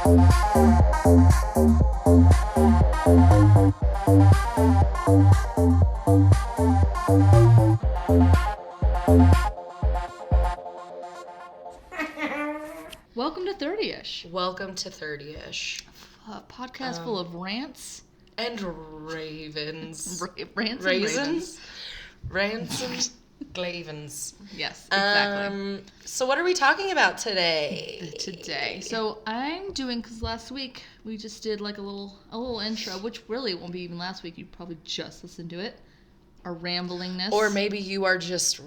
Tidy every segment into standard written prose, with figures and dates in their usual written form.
Welcome to 30-ish. Welcome to 30-ish. A podcast full of rants. And ravens. Rants Raisins? Rants and glavens. Yes, exactly. So what are we talking about today? So I'm doing, because last week we just did like a little intro, which really won't be even last week. You probably just listened to it. Our ramblingness. Or maybe you are just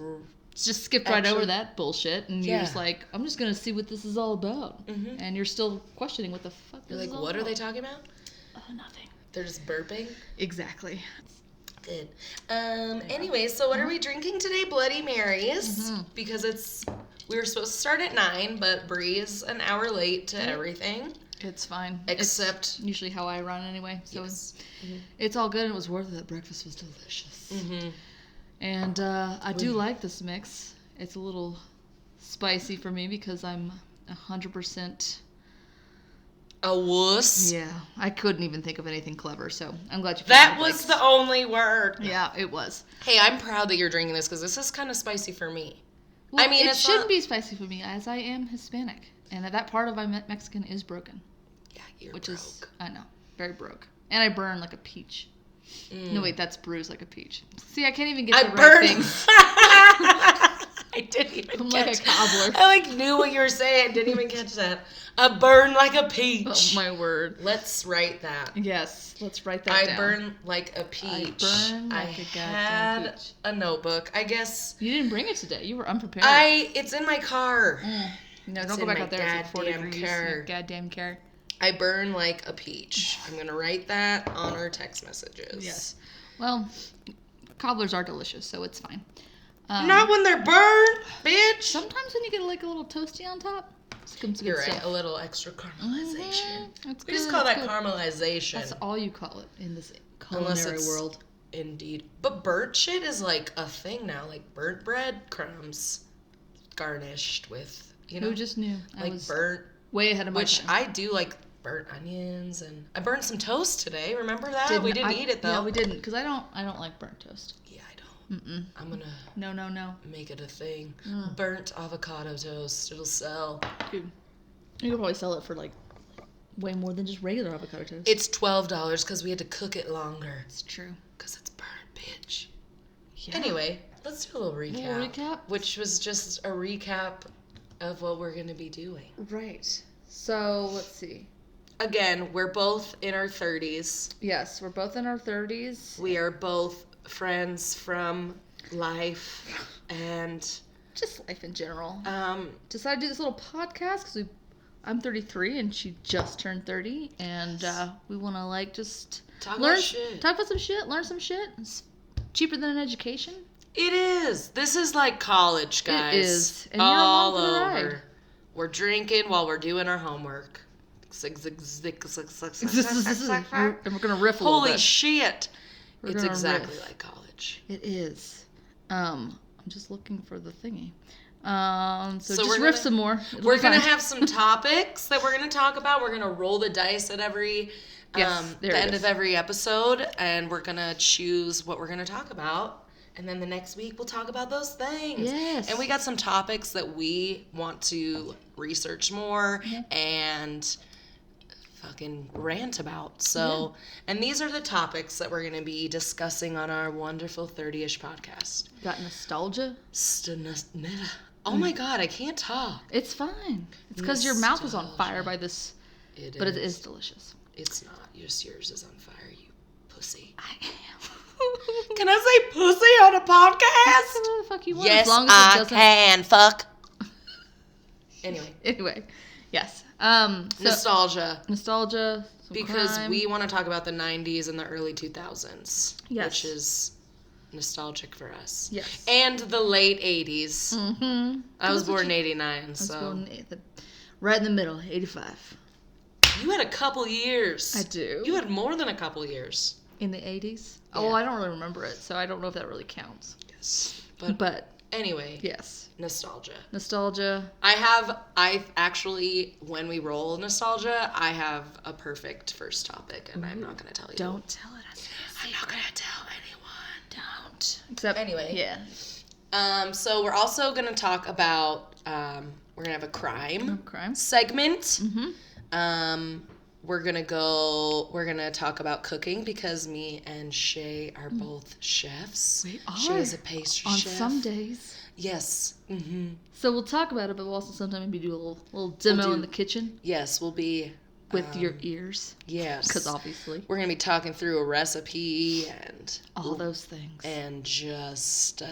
skipped right over that bullshit, and you're just like, I'm just going to see what this is all about. Mm-hmm. And you're still questioning what the fuck You're this like, is all what about. are they talking about? Nothing. They're just burping? Exactly. Good. Anyway, so what are we drinking today? Bloody Marys. Mm-hmm. Because we were supposed to start at 9, but Brie is an hour late to everything. It's fine. Except... It's usually how I run anyway. So yes. It's all good, and it was worth it. The breakfast was delicious. Mm-hmm. And I do like this mix. It's a little spicy for me because I'm 100%... a wuss. Yeah, I couldn't even think of anything clever, so I'm glad you... That was the only word. Yeah, it was. Hey, I'm proud that you're drinking this because this is kind of spicy for me. Well, I mean, it shouldn't be spicy for me, as I am Hispanic, and that part of my Mexican is broken. Yeah, you're which broke. Is, I know, very broke. And I burn like a peach. No, wait, that's bruise like a peach. See, I can't even get the right things. I didn't even I'm catch like a cobbler. I knew what you were saying. Didn't even catch that. A burn like a peach. Oh, my word. Let's write that. Yes, let's write that down. I burn like a peach. I burn like a goddamn peach. A notebook. I guess. You didn't bring it today. You were unprepared. It's in my car. No, don't go back out there. It's like 40 degrees. Car. Goddamn car. I burn like a peach. I'm going to write that on our text messages. Yes. Well, cobblers are delicious, so it's fine. Not when they're burned, bitch. Sometimes when you get like a little toasty on top, it's good You're right. stuff. A little extra caramelization. That's We just call that caramelization. That's all you call it in this Unless culinary it's, world. Indeed. But burnt shit is like a thing now. Like burnt bread crumbs garnished with, Who just knew? I was burnt. Way ahead of my Which time. I do like burnt onions, and I burned some toast today. Remember that? We didn't eat it though. Yeah, we didn't, because I don't like burnt toast. Yeah, I don't. Mm-mm. I'm gonna No. make it a thing. Burnt avocado toast. It'll sell. Dude, you could probably sell it for like way more than just regular avocado toast. It's $12 because we had to cook it longer. It's true. Because it's burnt, bitch. Yeah. Anyway, let's do a little recap. A little recap? Which was just a recap of what we're going to be doing. Right. So, let's see. Again, we're both in our 30s. Yes, we're both in our 30s. We are both friends from life and... just life in general. Decided to do this little podcast because I'm 33 and she just turned 30, and we want to like just talk about some shit, learn some shit. It's cheaper than an education. It is. This is like college, guys. It is. And all you're along for the over. ride. We're drinking while we're doing our homework. And we're gonna riff a little bit. Holy shit! It's exactly riff. like college. It is. I'm just looking for the thingy. So we're just riff some more. We're gonna have some topics that we're gonna talk about. We're gonna roll the dice at every the end of every episode, and we're gonna choose what we're gonna talk about. And then the next week we'll talk about those things. Yes. And we got some topics that we want to research more and fucking rant about. So, and these are the topics that we're going to be discussing on our wonderful 30-ish podcast. Got nostalgia? Oh my God, I can't talk. It's fine. It's because your mouth is on fire by this. But it is delicious. It's not. Yours is on fire, you pussy. I am. Can I say pussy on a podcast? Whatever the fuck you want. Yes, as long as I it doesn't... can. Fuck. Anyway, yes. Nostalgia. Because crime. We want to talk about the 90s and the early 2000s. Yes. Which is nostalgic for us. Yes. And the late 80s. Mm-hmm. I was born in 89, so. I was born right in the middle, 85. You had a couple years. I do. You had more than a couple years. In the 80s? Yeah. Oh, I don't really remember it, so I don't know if that really counts. Yes. But Anyway. Yes. Nostalgia. I actually, when we roll nostalgia, I have a perfect first topic, and I'm not going to tell you. Don't tell it. I'm not going to tell anyone. Don't. Except, anyway. Yeah. So we're also going to talk about, we're going to have a crime segment. Mm-hmm. We're going to talk about cooking because me and Shay are both chefs. We are. Shay is a pastry chef. On some days. Yes. Mm-hmm. So we'll talk about it, but we'll also sometimes maybe do a little demo in the kitchen. Yes, we'll be... With your ears. Yes. Because obviously. We're going to be talking through a recipe and... all those things. And just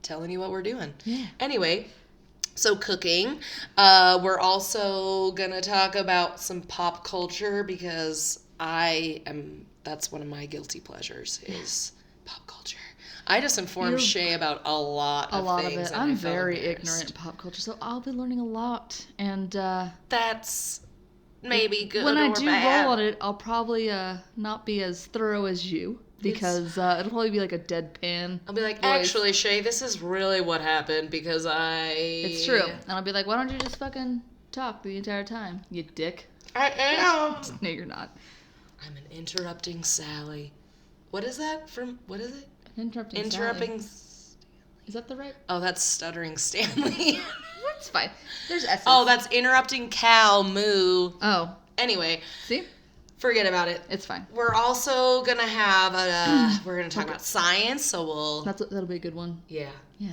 telling you what we're doing. Yeah. Anyway, so cooking. We're also going to talk about some pop culture because that's one of my guilty pleasures is pop culture. I just informed Shay about a lot of things. I'm very ignorant in pop culture, so I'll be learning a lot. And that's maybe good when or I do bad. roll on it, I'll probably not be as thorough as you because it'll probably be like a deadpan. I'll be like, voice. actually, Shay, this is really what happened because It's true. And I'll be like, why don't you just fucking talk the entire time, you dick? I am. No, you're not. I'm an interrupting Sally. What is that from? What is it? Interrupting. Is that the right? Oh, that's stuttering Stanley. That's fine. There's S's. Oh, that's interrupting cow moo. Oh. Anyway. See? Forget about it. It's fine. We're also gonna have we're gonna talk about science, so that'll be a good one. Yeah. Yeah.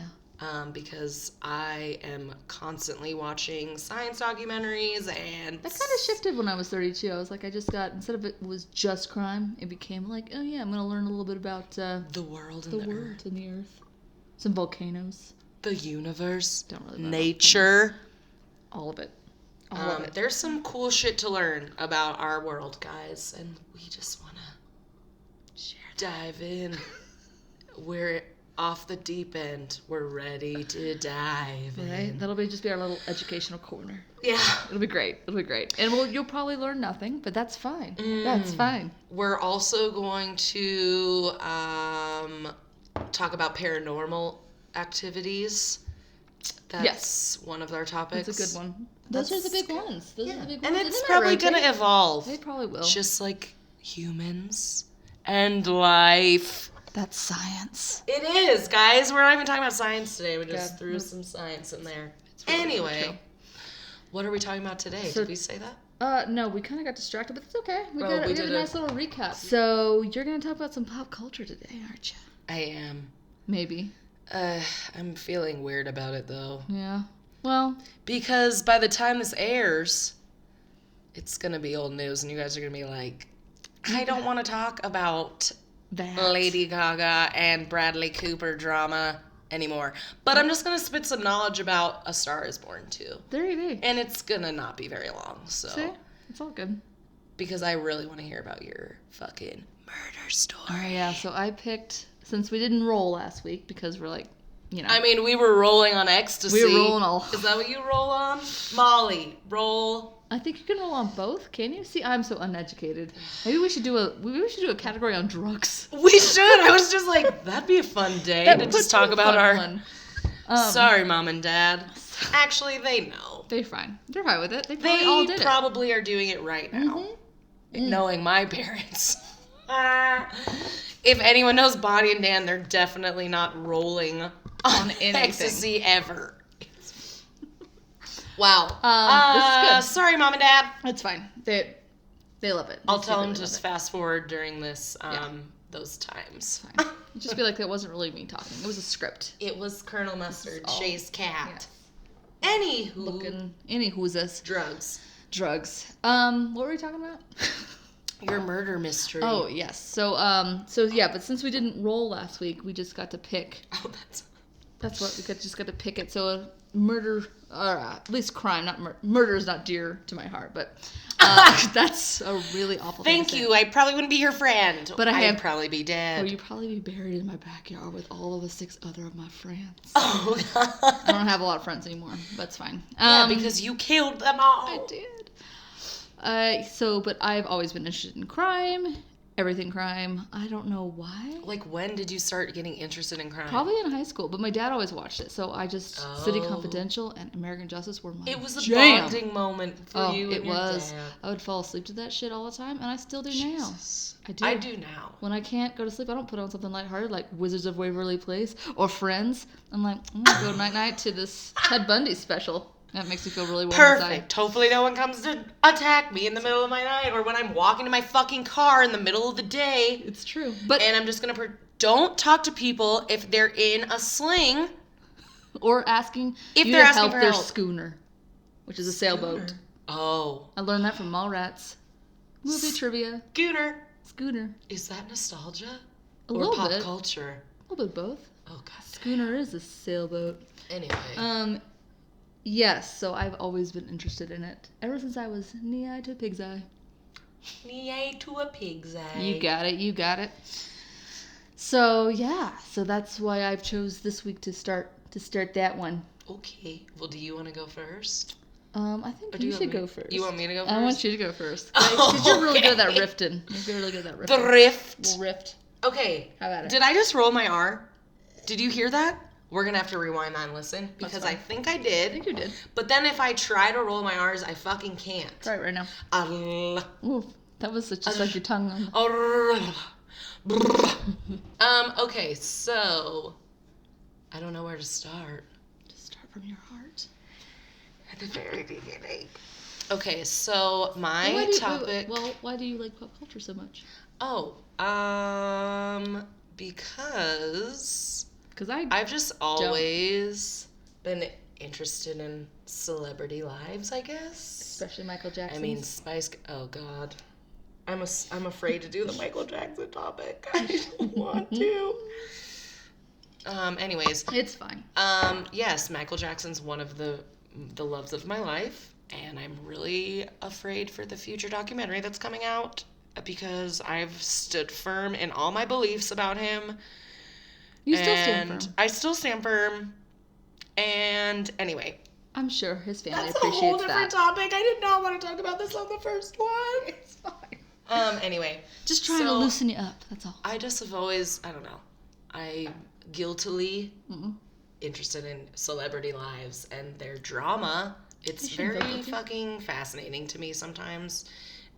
Because I am constantly watching science documentaries and... That kind of shifted when I was 32. I was like, instead of it was just crime, it became like, oh yeah, I'm going to learn a little bit about... the world and the earth. And the earth. Some volcanoes. The universe. Don't really know. Nature. All of it. All of it. There's some cool shit to learn about our world, guys, and we just want to dive in. We're... off the deep end. We're ready to dive in. Right? That'll just be our little educational corner. Yeah. It'll be great. And you'll probably learn nothing, but that's fine. That's fine. We're also going to talk about paranormal activities. That's one of our topics. That's a good one. Those are the big ones. And it's probably going to evolve. They probably will. Just like humans and life. That's science. It is, guys. We're not even talking about science today. We just threw some science in there. Really anyway, what are we talking about today? Did we say that? No, we kind of got distracted, but it's okay. We did a nice little recap. So you're going to talk about some pop culture today, aren't you? I am. Maybe. I'm feeling weird about it, though. Yeah. Well. Because by the time this airs, it's going to be old news, and you guys are going to be like, I don't want to talk about... that. Lady Gaga and Bradley Cooper drama anymore. But I'm just going to spit some knowledge about A Star Is Born, too. There you go. And it's going to not be very long, so. See? It's all good. Because I really want to hear about your fucking murder story. Oh, yeah. So I picked, since we didn't roll last week, because we're like, you know. I mean, we were rolling on ecstasy. We were rolling all. Is that what you roll on? Molly, roll. I think you can roll on both. Can you? See, I'm so uneducated. Maybe we should do a category on drugs. We should. I was just like, that'd be a fun day to just talk about our. Sorry, Mom and Dad. Actually, they know. They're fine. They're fine with it. They probably are doing it right now. Mm-hmm. Knowing my parents. If anyone knows Bonnie and Dan, they're definitely not rolling on ecstasy ever. Wow. This is good. Sorry, Mom and Dad. It's fine. They love it. I'll tell them to just fast forward during this those times. Fine. Just be like, that wasn't really me talking. It was a script. It was Colonel Mustard, Shay's cat. Yes. Anywho's this? Drugs. What were we talking about? Your murder mystery. Oh, yes. So but since we didn't roll last week, we just got to pick. Oh, that's what we just got to pick it. So murder, or at least crime, not murder is not dear to my heart, but that's a really awful thing to say. Thank you. I probably wouldn't be your friend. But I'd probably be dead. Or you'd probably be buried in my backyard with all of the 6 other of my friends. Oh, God. I don't have a lot of friends anymore. That's fine. Yeah, because you killed them all. I did. But I've always been interested in crime, everything crime. I don't know why. Like, when did you start getting interested in crime? Probably in high school, but my dad always watched it, so I just City Confidential and American Justice were my It was a jam. bonding moment for you and it your was. dad. I would fall asleep to that shit all the time, and I still do Jesus. now. I do now. When I can't go to sleep, I don't put on something lighthearted like Wizards of Waverly Place or Friends. I'm like, I'm gonna go night-night to this Ted Bundy special. That makes me feel really warm Perfect. inside. Hopefully no one comes to attack me in the middle of my night or when I'm walking to my fucking car in the middle of the day. It's true. But And I'm just going to... Don't talk to people if they're in a sling. Or asking If you they're to asking help for their help. schooner, which is a sailboat. Oh. I learned that from Mallrats. Movie trivia. Schooner. Is that nostalgia? A or little pop bit. culture? A little bit both. Oh, God. Schooner is a sailboat. Anyway. Yes, so I've always been interested in it. Ever since I was knee-eye to a pig's eye. Knee to a pig's eye. You got it. So, yeah. So that's why I've chose this week to start that one. Okay. Well, do you want to go first? I think you should go first. You want me to go first? I want you to go first. Because you're really good at that rifting. You're really good at that riffing. The rift. We'll rift. Okay. How about it? Did I just roll my R? Did you hear that? We're going to have to rewind that and listen because I think I did. I think you did. But then if I try to roll my R's, I fucking can't. Try it right now. Ooh, that was just like your tongue. Okay, so I don't know where to start. Just start from your heart. At the very beginning. Okay, so my topic. Why do you like pop culture so much? Because I I've just always been interested in celebrity lives, I guess. Especially Michael Jackson. I mean, oh God. I'm afraid to do the Michael Jackson topic. I don't want to. Anyways. It's fine. Yes, Michael Jackson's one of the loves of my life, and I'm really afraid for the future documentary that's coming out because I've stood firm in all my beliefs about him. You still stand firm. I still stand firm. And anyway. I'm sure his family That's appreciates a whole different that. topic. I did not want to talk about this on the first one. It's fine. Anyway. Just trying to loosen you up, that's all. I just have always, I don't know, I guiltily interested in celebrity lives and their drama. It's very fucking fascinating to me sometimes.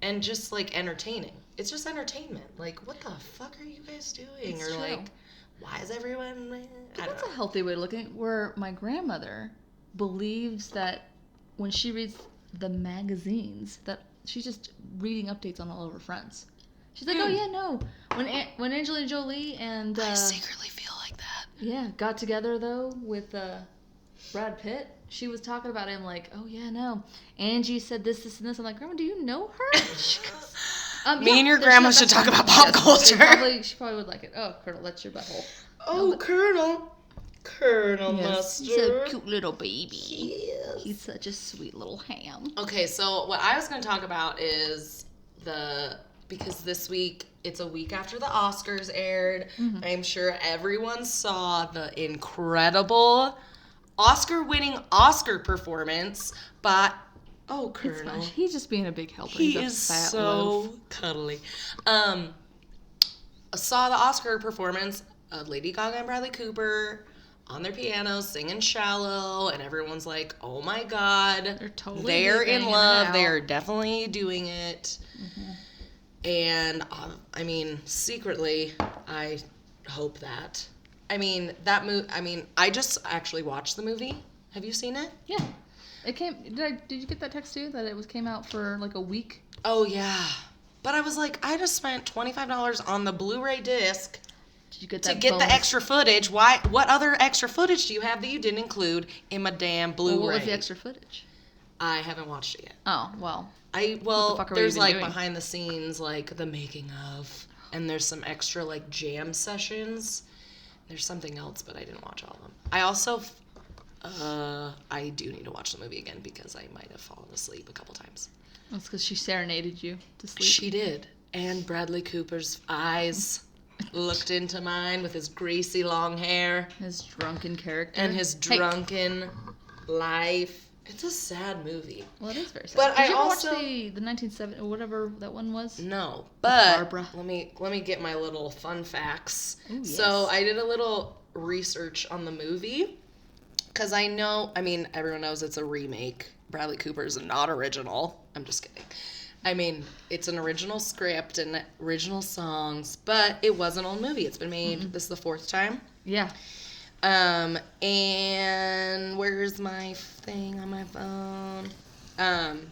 And just, like, entertaining. It's just entertainment. Like, what the fuck are you guys doing? It's or, true. like, why is everyone... But that's a healthy way to look at it, where my grandmother believes that when she reads the magazines, that she's just reading updates on all of her friends. She's like, oh, yeah, no. When Angelina Jolie and... I secretly feel like that. Yeah, got together, though, with Brad Pitt. She was talking about him like, oh, yeah, no. Angie said this, and this. I'm like, Grandma, do you know her? Me and your grandma should talk about pop culture. She probably would like it. Oh, Colonel, that's your butthole. Oh, Colonel Mustard. He's a cute little baby. Yes. He's such a sweet little ham. Okay, so what I was going to talk about is because this week, it's a week after the Oscars aired. Mm-hmm. I'm sure everyone saw the incredible Oscar-winning Oscar performance by... Oh, Colonel. He's just being a big helper. He is so cuddly. Saw the Oscar performance of Lady Gaga and Bradley Cooper on their pianos singing Shallow, and everyone's like, oh my God. They're in love. They're definitely doing it. Mm-hmm. And, I mean, secretly, I hope that. I mean, I just actually watched the movie. Have you seen it? Yeah. It came. Did you get that text too? That it came out for like a week? Oh yeah. But I was like, I just spent $25 on the Blu-ray disc Did you get to get the extra footage. What other extra footage do you have that you didn't include in my damn Blu-ray? Well, what was the extra footage? I haven't watched it yet. Oh well. There's like behind the scenes, like the making of, and there's some extra like jam sessions. There's something else, but I didn't watch all of them. I also. I do need to watch the movie again because I might have fallen asleep a couple times. That's because she serenaded you to sleep. She did. And Bradley Cooper's eyes looked into mine with his greasy long hair. His drunken character. And his drunken life It's a sad movie. Well, it is very sad. But Did I you ever also watch the 1970 or whatever that one was? No, but Barbara. let me get my little fun facts. Ooh, yes. So I did a little research on the movie because everyone knows it's a remake. Bradley Cooper's not original. I'm just kidding. I mean, it's an original script and original songs, but it was an old movie. It's been made. This is the 4th time. Yeah. And where's my thing on my phone?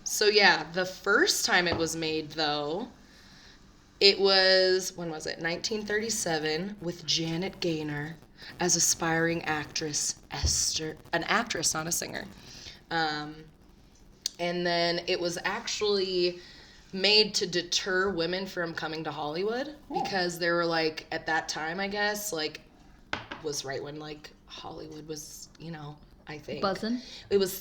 So yeah, the first time it was made though, it was, when was it? 1937 with Janet Gaynor as aspiring actress Esther, an actress, not a singer. And then it was actually made to deter women from coming to Hollywood because they were like, at that time, I guess, like, was right when like Hollywood was, I think Buzzing. It was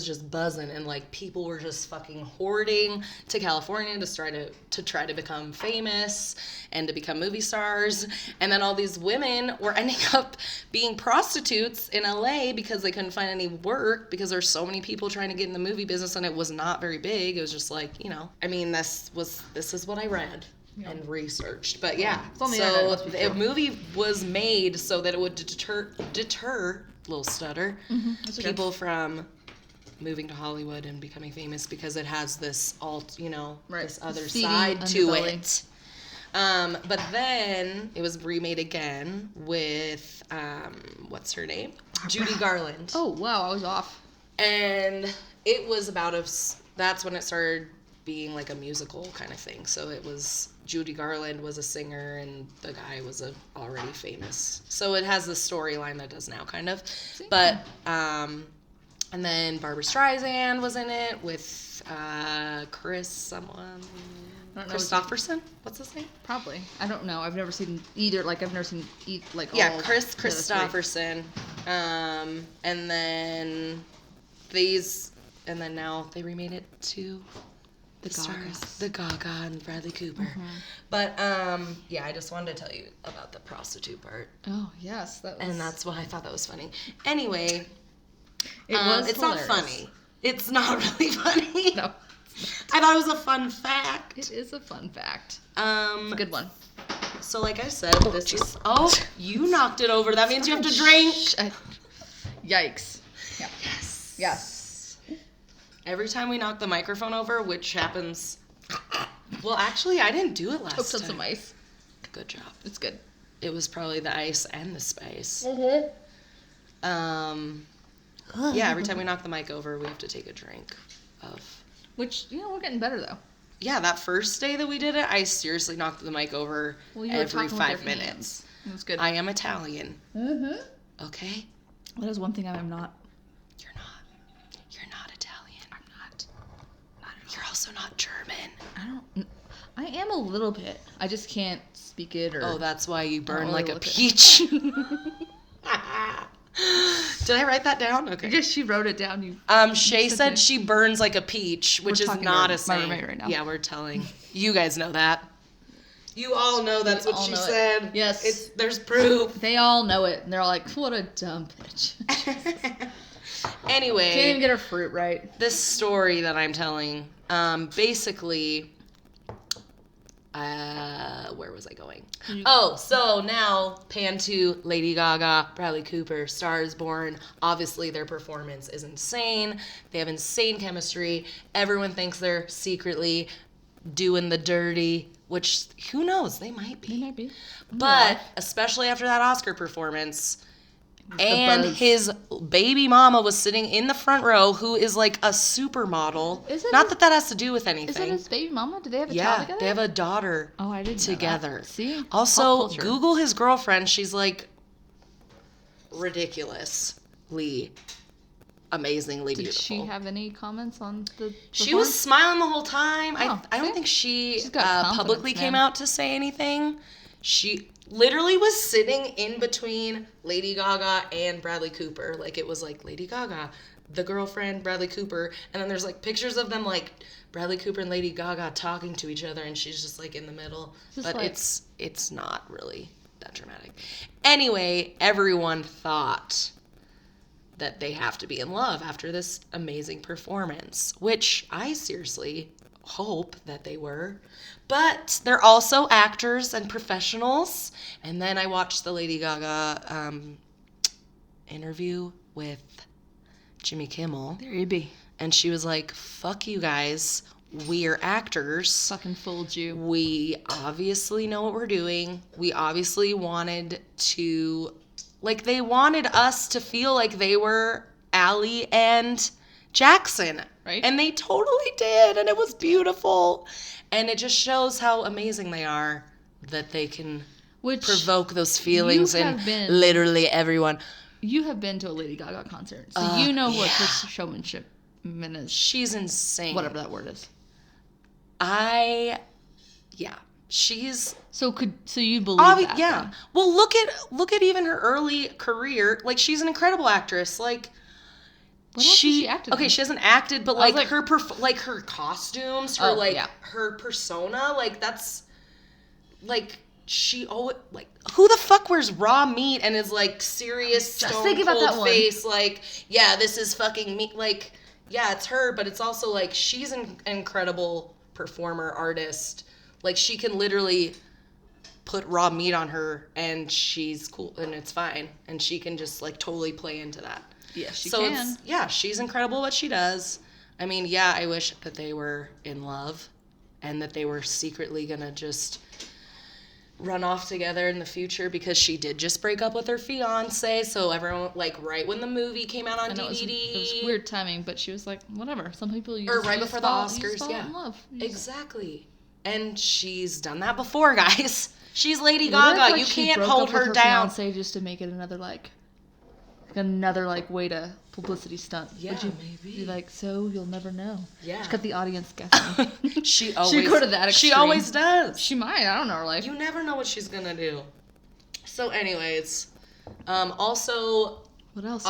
just buzzing, and like people were just fucking hoarding to California to try to become famous and to become movie stars. And then all these women were ending up being prostitutes in LA because they couldn't find any work because there's so many people trying to get in the movie business, and it was not very big. It was just like, this is what I read. Yeah. And researched, but yeah. So the movie was made so that it would deter little stutter people from moving to Hollywood and becoming famous because it has this this other side to it. But then it was remade again with what's her name? Judy Garland. Oh wow, I was off. And it was that's when it started being like a musical kind of thing. So it was Judy Garland was a singer and the guy was already famous. So it has the storyline that does now kind of. But and then Barbra Streisand was in it with Christopherson. What's his name? Probably. I don't know. I've never seen either. Like I've never seen Chris Christopherson. And then now they remade it to the Gaga and Bradley Cooper. But I just wanted to tell you about the prostitute part. Oh yes, and that's why I thought that was funny. Anyway, it's not funny. It's not really funny. No, I thought it was a fun fact. It is a fun fact. It's a good one. So like I said, you knocked it over. That means you have to drink. Yikes. Yeah. Yes. Every time we knock the microphone over, which happens... Well, actually, I didn't do it last time. Hooked on some ice. Good job. It's good. It was probably the ice and the spice. Every time we knock the mic over, we have to take a drink of... Which, we're getting better, though. Yeah, that first day that we did it, I seriously knocked the mic over every 5 minutes. It was good. I am Italian. Okay? That is one thing I am not. You're not Italian. I'm not. You're also not German. I am a little bit. I just can't speak it or... Oh, that's why you burn like a peach. Did I write that down? Okay. I guess she wrote it down. Shay said she burns like a peach, which is not a saying. My roommate right now. Yeah, we're telling. You guys know that. You all know that's what she said. Yes. There's proof. They all know it. And they're all like, what a dumb bitch. Anyway. Can't even get her fruit right. This story that I'm telling, basically... where was I going? So now pan to Lady Gaga, Bradley Cooper, Star is Born. Obviously their performance is insane. They have insane chemistry. Everyone thinks they're secretly doing the dirty, which who knows? They might be. But especially after that Oscar performance, and his baby mama was sitting in the front row, who is like a supermodel. Not that has to do with anything. Is it his baby mama? Do they have a child together? Yeah, they have a daughter. Oh, I didn't together. Know that. See? Also, Google his girlfriend. She's like ridiculously, amazingly beautiful. Did she have any comments on the performance? She was smiling the whole time. Oh, I don't think she publicly man. came out to say anything. She literally was sitting in between Lady Gaga and Bradley Cooper. Like, it was like Lady Gaga, the girlfriend, Bradley Cooper, and then there's like pictures of them, like Bradley Cooper and Lady Gaga talking to each other, and she's just like in the middle. But like... it's not really that dramatic. Anyway, everyone thought that they have to be in love after this amazing performance, which I seriously hope that they were. But they're also actors and professionals. And then I watched the Lady Gaga interview with Jimmy Kimmel. There you be. And she was like, fuck you guys. We're actors. Fucking fooled you. We obviously know what we're doing. We obviously wanted to, like, they wanted us to feel like they were Allie and Jackson. Right. And they totally did. And it was beautiful. And it just shows how amazing they are that they can provoke those feelings in literally everyone. You have been to a Lady Gaga concert, so you know what her showmanship is. She's insane. Whatever that word is. She's so you believe that? Yeah. Then. Well, look at even her early career. Like, she's an incredible actress. Like, what else has she acted in? She hasn't acted, but like her her costumes, her persona, like that's like she always like who the fuck wears raw meat and is like serious stone cold face like this is fucking me, like it's her, but it's also like she's an incredible performer, artist. Like, she can literally put raw meat on her and she's cool and it's fine, and she can just like totally play into that. Yeah, she can. She's incredible what she does. I mean, I wish that they were in love and that they were secretly gonna just run off together in the future, because she did just break up with her fiance. So everyone, like, right when the movie came out on DVD. It was weird timing, but she was like, whatever. Some people right before the Oscars, fall in love. Exactly. And she's done that before, guys. She's Lady Gaga. You can't hold her down. Fiance just to make it another way to publicity stunt. Yeah, maybe. You're like, so you'll never know. Yeah. She's got the audience guessing. She go to that extreme. She always does. She might. I don't know her life. You never know what she's gonna do. So, anyways, also. What else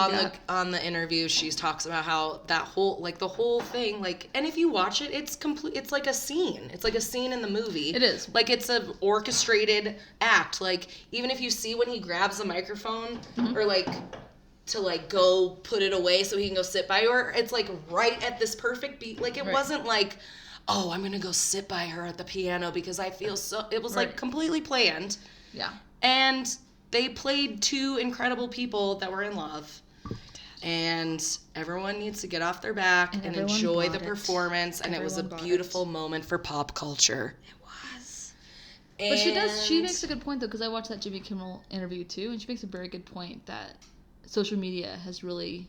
on the interview, she talks about how that whole, like, the whole thing, like, and if you watch it, it's complete. It's like a scene. It's like a scene in the movie. It is. Like, it's a orchestrated act. Like, even if you see when he grabs the microphone or like to like go put it away so he can go sit by her, it's like right at this perfect beat. Like, it wasn't like, oh, I'm gonna go sit by her at the piano because I feel so. It was like completely planned. Yeah. And they played two incredible people that were in love. And everyone needs to get off their back and enjoy the performance. And it was a beautiful moment for pop culture. It was. But she makes a good point, though, because I watched that Jimmy Kimmel interview, too. And she makes a very good point that social media has really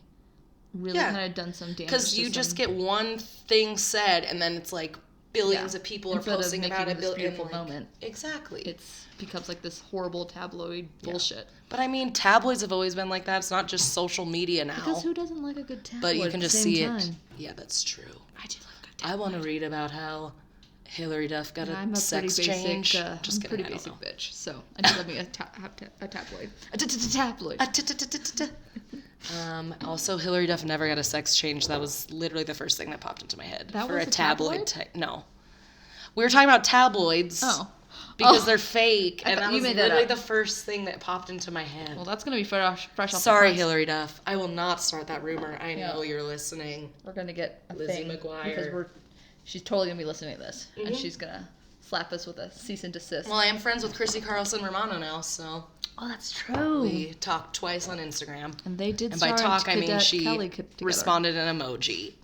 kind of done some damage. Because you just get one thing said, and then it's like billions of people are posting about it. Beautiful moment. Exactly. It's becomes like this horrible tabloid bullshit. But I mean, tabloids have always been like that. It's not just social media now. Because who doesn't like a good tabloid? But you can just see time? It. Yeah, that's true. I do love a good tabloid. I want to read about how Hillary Duff got a sex change. Just kidding. I'm a pretty basic bitch, so I do love me a tabloid. Also, Hillary Duff never got a sex change. That was literally the first thing that popped into my head. That for was a tabloid. No. We were talking about tabloids. Oh. Because they're fake, and that was literally the first thing that popped into my head. Well, that's going to be fresh off the press. Sorry, Hillary Duff. I will not start that rumor. I know you're listening. We're going to get a Lizzie thing McGuire. Because she's totally going to be listening to this, and she's going to slap us with a cease and desist. Well, I am friends with Chrissy Carlson Romano now, so... Oh, that's true. We talked twice on Instagram. And they did. And by talk, I mean she responded an emoji.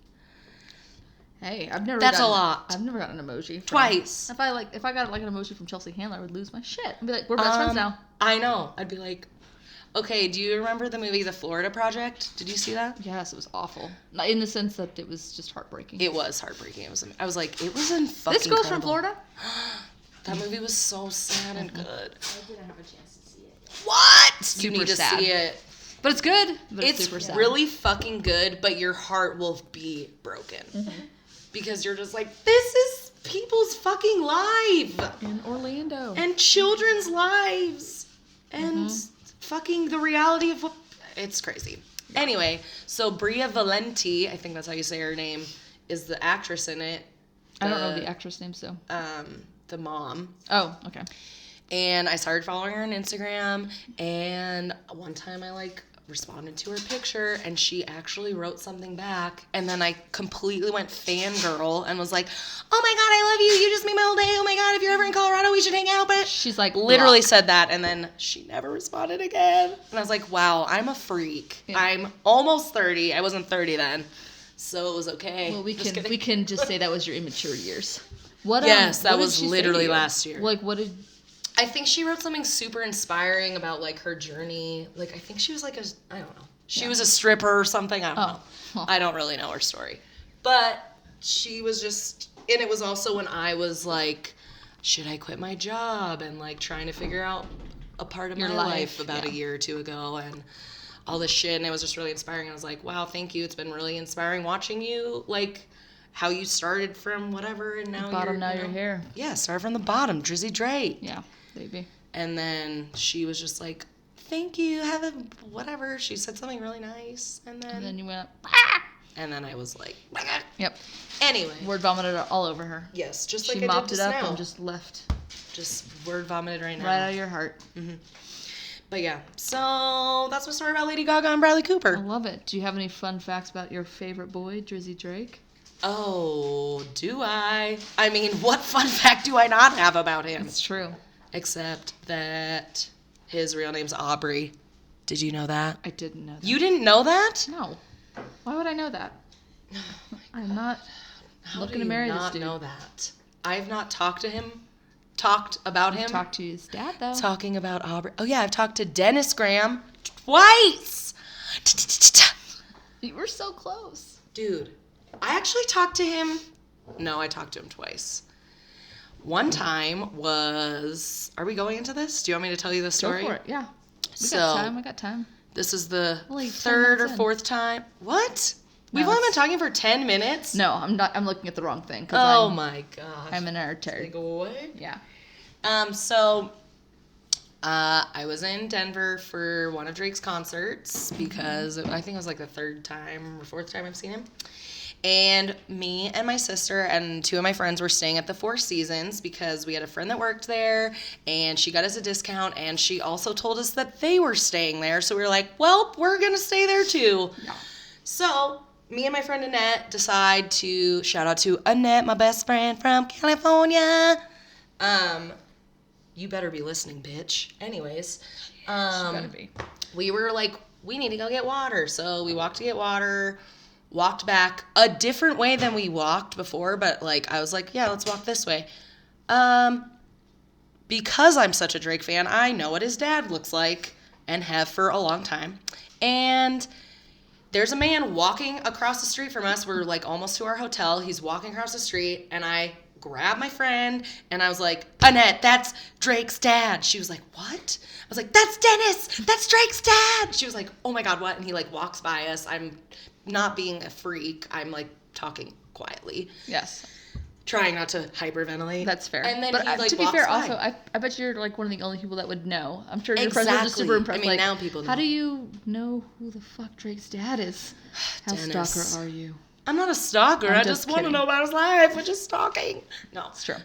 Hey, I've never. That's a lot. I've never gotten an emoji. Twice. If I got like an emoji from Chelsea Handler, I would lose my shit. I'd be like, we're best friends now. I know. I'd be like, okay. Do you remember the movie The Florida Project? Did you see that? Yes, it was awful. In the sense that it was just heartbreaking. It was heartbreaking. I was like, it was in fucking. This goes from Florida. That movie was so sad and good. I didn't have a chance to see it. What? You Super need to sad. see it. But it's good. But it's super sad. really fucking good, but your heart will be broken. Mm-hmm. Because you're just like, this is people's fucking life. In Orlando. And children's lives. And fucking the reality of what... It's crazy. Yeah. Anyway, so Brie Valenti, I think that's how you say her name, is the actress in it. I don't know the actress name, so... The mom. Oh, okay. And I started following her on Instagram, and one time I responded to her picture, and she actually wrote something back, and then I completely went fangirl and was like, oh my god, I love you, you just made my whole day, oh my god, if you're ever in Colorado, we should hang out, but She's like, literally blocked. said that, and then she never responded again, and I was like, wow, I'm a freak. Yeah. I'm almost 30. I wasn't 30 then, so it was okay. Well, we Just can kidding. just say that was your immature years. What? Yes, that what did was she say to literally you? last year. Like, what did? I think she wrote something super inspiring about, like, her journey. Like, I think she was, like, I don't know. She was a stripper or something. I don't know. Oh. I don't really know her story. But she was just, and it was also when I was, like, should I quit my job? And, like, trying to figure out a part of Your my life, life about yeah. a year or two ago. And all this shit. And it was just really inspiring. I was like, wow, thank you. It's been really inspiring watching you, like, how you started from whatever. And now You're here. Yeah, started from the bottom. Drizzy Drake. Yeah, baby. And then she was just like, thank you, have a whatever. She said something really nice. And then you went. and then I was like, Yep. anyway. Word vomited all over her. Yes, just She like I mopped did it just up now. and just left Just word vomited right now. right out of your heart. But yeah, so that's my story about Lady Gaga and Bradley I Cooper. love it. Do you have any fun facts about your favorite boy, Drizzy Drake? Oh, do I? I mean, what fun fact do I not have about him? It's true. Except that his real name's Aubrey. Did you know that? I didn't know that. You didn't know that? No. Why would I know that? I'm not looking to marry this dude. Know that? I've not talked about him. Talk to his dad though. Talking about Aubrey. Oh yeah, I've talked to Dennis Graham twice. You were so close. Dude, I actually talked to him. No, I talked to him twice. One time was. Are we going into this? Do you want me to tell you the story? Go for it. Yeah. We So, got time. I got time. this is the Only 10 third or minutes in. fourth time. What? No, We've only been it's- talking for 10 minutes? No, I'm not. I'm looking at the wrong thing. Oh my gosh. I'm an irritated. Like, what? Yeah. So I was in Denver for one of Drake's concerts because I think it was like the third time or fourth time I've seen him. And me and my sister and two of my friends were staying at the Four Seasons because we had a friend that worked there and she got us a discount and she also told us that they were staying there. So we were like, well, we're going to stay there too. Yeah. So me and my friend Annette decide to, shout out to Annette, my best friend from California. You better be listening, bitch. Anyways, She's gotta be. we were like, we need to go get water. So we walked to get water, walked back a different way than we walked before, but like I was like, yeah, let's walk this way. Because I'm such a Drake fan, I know what his dad looks like and have for a long time. And there's a man walking across the street from us. We're like almost to our hotel. He's walking across the street and I grabbed my friend and I was like, Annette, that's Drake's dad. She was like, what? I was like, that's Dennis. That's Drake's dad. She was like, oh my God, what? And he like walks by us. I'm not being a freak. I'm like talking quietly, Yes. trying not to hyperventilate. That's fair. And then but he like to be walks fair, by. also, I bet you're like one of the only people that would know. I'm sure your friends are just super impressed. I mean, like, now people know. How do you know who the fuck Drake's dad is? How Dennis. stalker are you? I'm not a stalker. I'm I just just want to kidding. know about his life, which is stalking. No. It's true.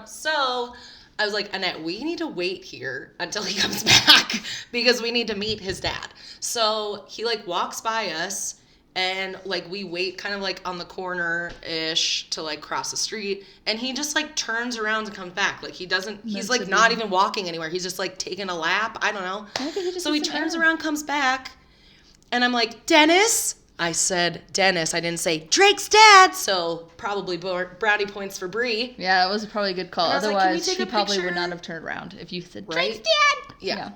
So I was like, Annette, we need to wait here until he comes back because we need to meet his dad. So he like walks by us and like we wait kind of like on the corner-ish to like cross the street and he just like turns around and comes back. Like he doesn't, he's Meant like to not be. even walking anywhere. He's just like taking a lap. I don't know. I think he just So he needs some turns air. around, comes back and I'm like, Dennis? I said Dennis. I didn't say Drake's dad. So probably brownie points for Brie. Yeah, that was probably a good call. And I was like, can we Otherwise, take she a probably would picture? not have turned around if you said Right? Drake's dad. Yeah.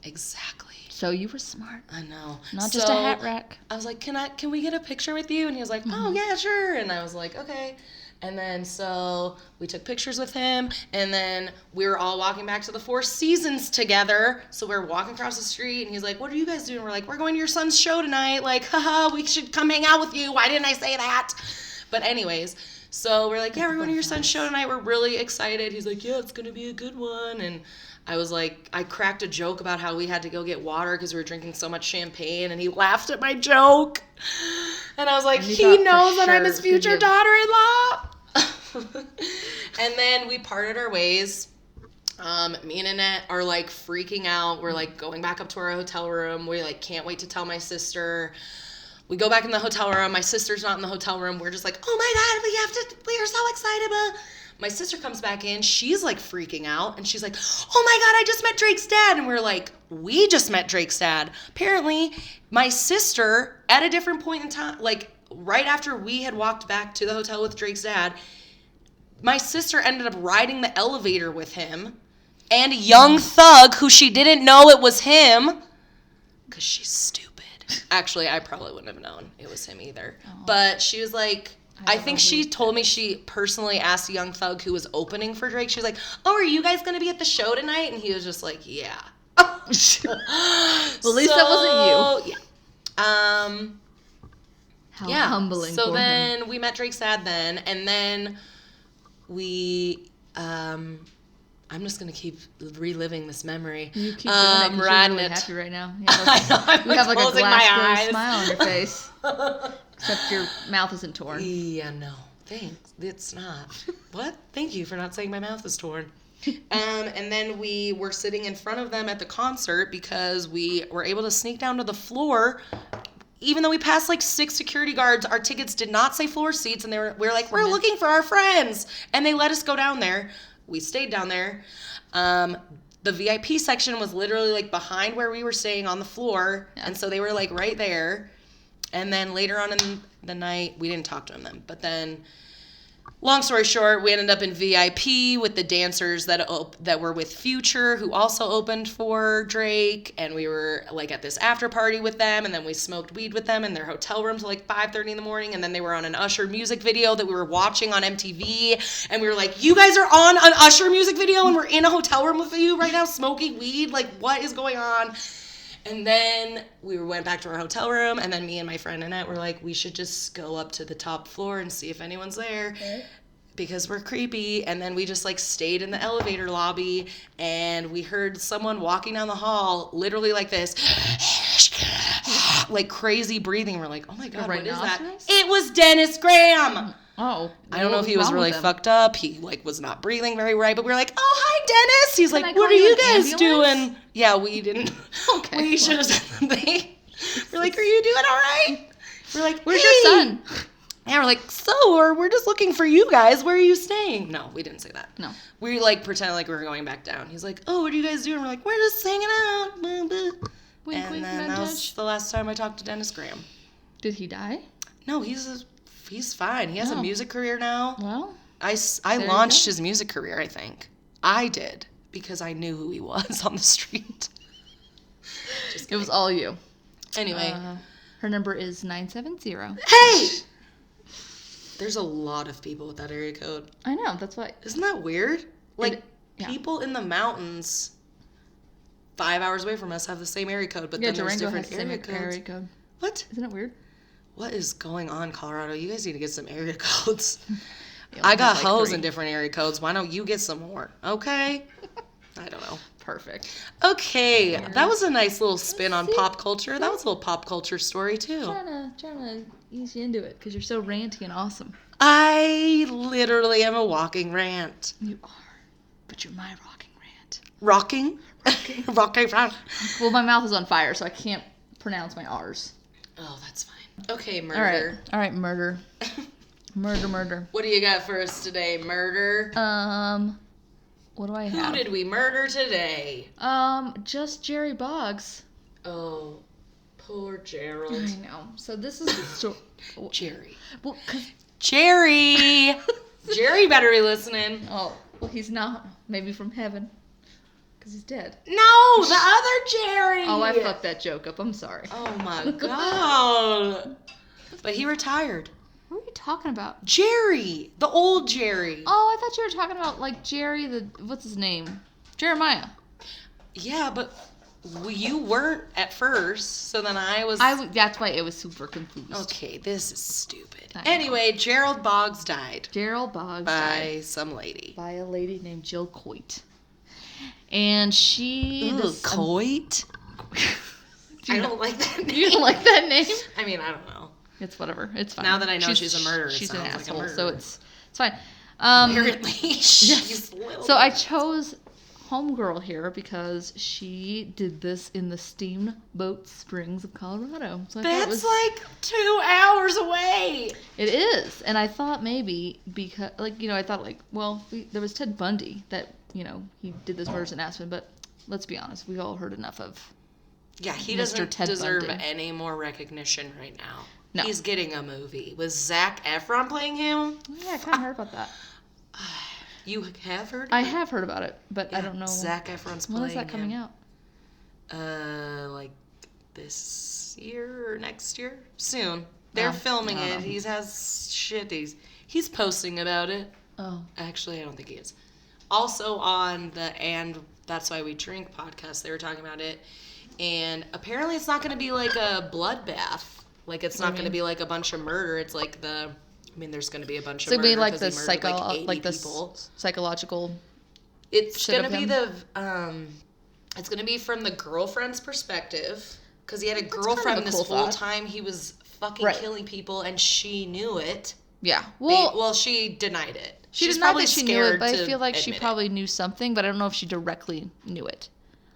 Exactly. So you were smart. I know. Not just a hat rack. I was like, can we get a picture with you? And he was like, oh yeah, sure. And I was like, okay. And then so we took pictures with him and then we were all walking back to the Four Seasons together. So we're walking across the street and he's like, what are you guys doing? We're like, we're going to your son's show tonight. Like, haha, we should come hang out with you. Why didn't I say that? But anyways, so we're like, yeah, we're going to your son's show tonight. We're really excited. He's like, yeah, it's going to be a good one. And I was like, I cracked a joke about how we had to go get water because we were drinking so much champagne, and he laughed at my joke. And I was like, And you he thought for knows that I'm sure his future he'd give- daughter-in-law. And then we parted our ways, Me and Annette are like freaking out. We're like going back up to our hotel room. We like can't wait to tell my sister. We go back in the hotel room. My sister's not in the hotel room. We're just like, oh my God, we are so excited. My sister comes back in. She's like freaking out. And she's like, oh my God, I just met Drake's dad. And we're like, we just met Drake's dad. Apparently, my sister, at a different point in time, like right after we had walked back to the hotel with Drake's dad, my sister ended up riding the elevator with him and a young thug who she didn't know it was him because she's stupid. Actually, I probably wouldn't have known it was him either. Oh. But she was like, I think she told me she personally asked a young thug who was opening for Drake. She was like, oh, are you guys going to be at the show tonight? And he was just like, yeah. Well, at least that wasn't you. Yeah. How humbling so for then him. We met Drake's dad then, and then we I'm just gonna keep reliving this memory. You keep doing it because you're really happy right now. You have like a glass smile on your face. Except your mouth isn't torn. Yeah, no. Thanks. It's not. What? Thank you for not saying my mouth is torn. And then we were sitting in front of them at the concert because we were able to sneak down to the floor. Even though we passed like 6 security guards, our tickets did not say floor seats, and we were like, we're looking for our friends. And they let us go down there. We stayed down there. The VIP section was literally like behind where we were staying on the floor. Yeah. And so they were like right there. And then later on in the night, we didn't talk to them then. But then, long story short, we ended up in VIP with the dancers that were with Future, who also opened for Drake. And we were like at this after party with them. And then we smoked weed with them in their hotel room till like 5:30 in the morning. And then they were on an Usher music video that we were watching on MTV. And we were like, you guys are on an Usher music video and we're in a hotel room with you right now smoking weed? Like, what is going on? And then we went back to our hotel room, and then me and my friend Annette were like, we should just go up to the top floor and see if anyone's there. Okay. Because we're creepy. And then we just like stayed in the elevator lobby, and we heard someone walking down the hall, literally like this, like crazy breathing. We're like, oh my God, what is that? It was Dennis Graham. Oh, I don't know if he was really fucked up. He like was not breathing very right, but we were like, "Oh, hi, Dennis." He's like, "What are you guys doing?" Yeah, we didn't. Okay, we should have said something. We're like, "Are you doing all right?" We're like, "Where's your son?" And we're like, we're just looking for you guys. Where are you staying? No, we didn't say that. No, we like pretended like we were going back down. He's like, "Oh, what are you guys doing?" We're like, "We're just hanging out." Wink, and then that was the last time I talked to Dennis Graham. Did he die? No, He's fine. He has a music career now. Well, I launched his music career, I think. I did, because I knew who he was on the street. It was all you. Anyway. Her number is 970. Hey! There's a lot of people with that area code. I know, that's why. Isn't that weird? Like, people in the mountains 5 hours away from us have the same area code, but then there's different area codes. What? Isn't it weird? What is going on, Colorado? You guys need to get some area codes. I got hoes in different area codes. Why don't you get some more? Okay? I don't know. Perfect. Okay. That was a nice little spin on pop culture. That was a little pop culture story, too. Trying to ease you into it because you're so ranty and awesome. I literally am a walking rant. You are. But you're my rocking rant. Rocking? Rocking rant. Well, my mouth is on fire, so I can't pronounce my R's. Oh, that's fine. Okay, murder. All right, murder. Murder. What do you got for us today, murder? What do I have? Who did we murder today? Just Jerry Boggs. Oh, poor Gerald. I know. So this is the story. Jerry. Well, Jerry! Jerry better be listening. Oh, well, he's not. Maybe from heaven. Because he's dead. No, the other Jerry. Oh, I fucked that joke up. I'm sorry. Oh, my God. But he retired. What are you talking about? Jerry. The old Jerry. Oh, I thought you were talking about, like, Jerry what's his name? Jeremiah. Yeah, but you weren't at first, so then I was... That's why it was super confused. Okay, this is stupid. Anyway, Gerald Boggs died. Gerald Boggs died. By some lady. By a lady named Jill Coit. And she... Coit? I don't like that name. You don't like that name? I mean, I don't know. It's whatever. It's fine. Now that I know she's a murderer, she's an asshole, like a so it's fine. Apparently, she's little. So I chose homegirl here because she did this in the Steamboat Springs of Colorado. So I thought it That's was, like 2 hours away. It is. And I thought maybe because, like, you know, I thought, like, well, there was Ted Bundy that, you know, he did this murders in Aspen, but let's be honest, we've all heard enough of Yeah, he Mr. doesn't Ted deserve Bundy. any more recognition right now. No. He's getting a movie. Was Zac Efron playing him? Yeah, I kind of heard about that. You have heard? I have heard about it, but I Yeah, don't know. Zac Efron's playing When is that coming him. out? Like this year or next year? Soon. They're Oh, filming I don't it. know. He has shit. He's posting about it. Oh. Actually, I don't think he is. Also on the And That's Why We Drink podcast, they were talking about it. And apparently it's not going to be like a bloodbath. Like, it's not going to be like a bunch of murder. It's like there's going to be a bunch So of it'd murder be like because the he murdered like 80 people. psychological. It's shit going to of be him? it's going to be from the girlfriend's perspective. Because he had a That's girlfriend kind of a this cool whole thought. time he was fucking Right. killing people, and she knew it. Yeah. Well, She denied it. she She's denied probably that she knew scared it, but I to feel like she admit it. probably knew something, but I don't know if she directly knew it.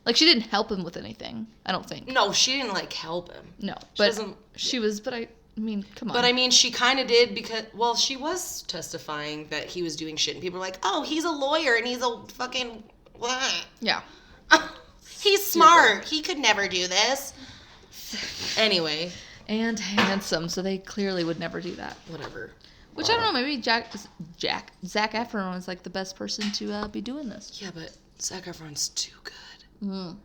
Like, she didn't help him with anything. I don't think. No, she didn't like help him. No, She but doesn't- she was. But I mean, come on. But I mean, she kind of did because, well, she was testifying that he was doing shit, and people were like, "Oh, he's a lawyer and he's a fucking yeah. he's smart. He could never do this." Anyway, And handsome, so they clearly would never do that. whatever. Which I don't know. Maybe Zac Efron was like the best person to be doing this. Yeah, but Zac Efron's too good. Mm.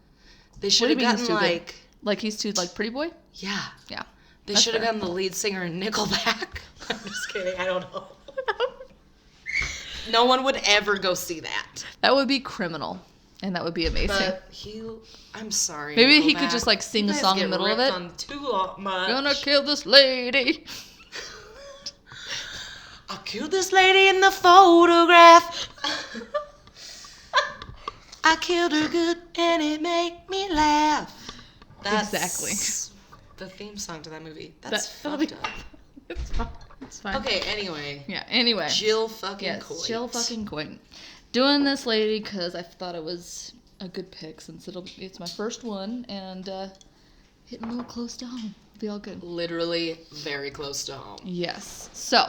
They What should do you have mean he's gotten too good? Like he's too like pretty boy. yeah. Yeah. They That's should have fair. gotten the lead singer in Nickelback. I'm just kidding. I don't know. No one would ever go see that. That would be criminal, and that would be amazing. But I'm sorry. Maybe he could Nickelback. just like sing You a guys song in get the middle of ripped it. on too much. Gonna kill this lady. I killed this lady in the photograph. I killed her good and it made me laugh. That's Exactly. the theme song to that movie. That's That'll be- fucked up. It's fine. It's fine. Okay, anyway. Yeah. Anyway. Jill fucking Yes, Coit. Jill fucking Coit. Doing this lady because I thought it was a good pick since it's my first one and hitting a little close to home. It'll be all good. Literally very close to home. Yes. So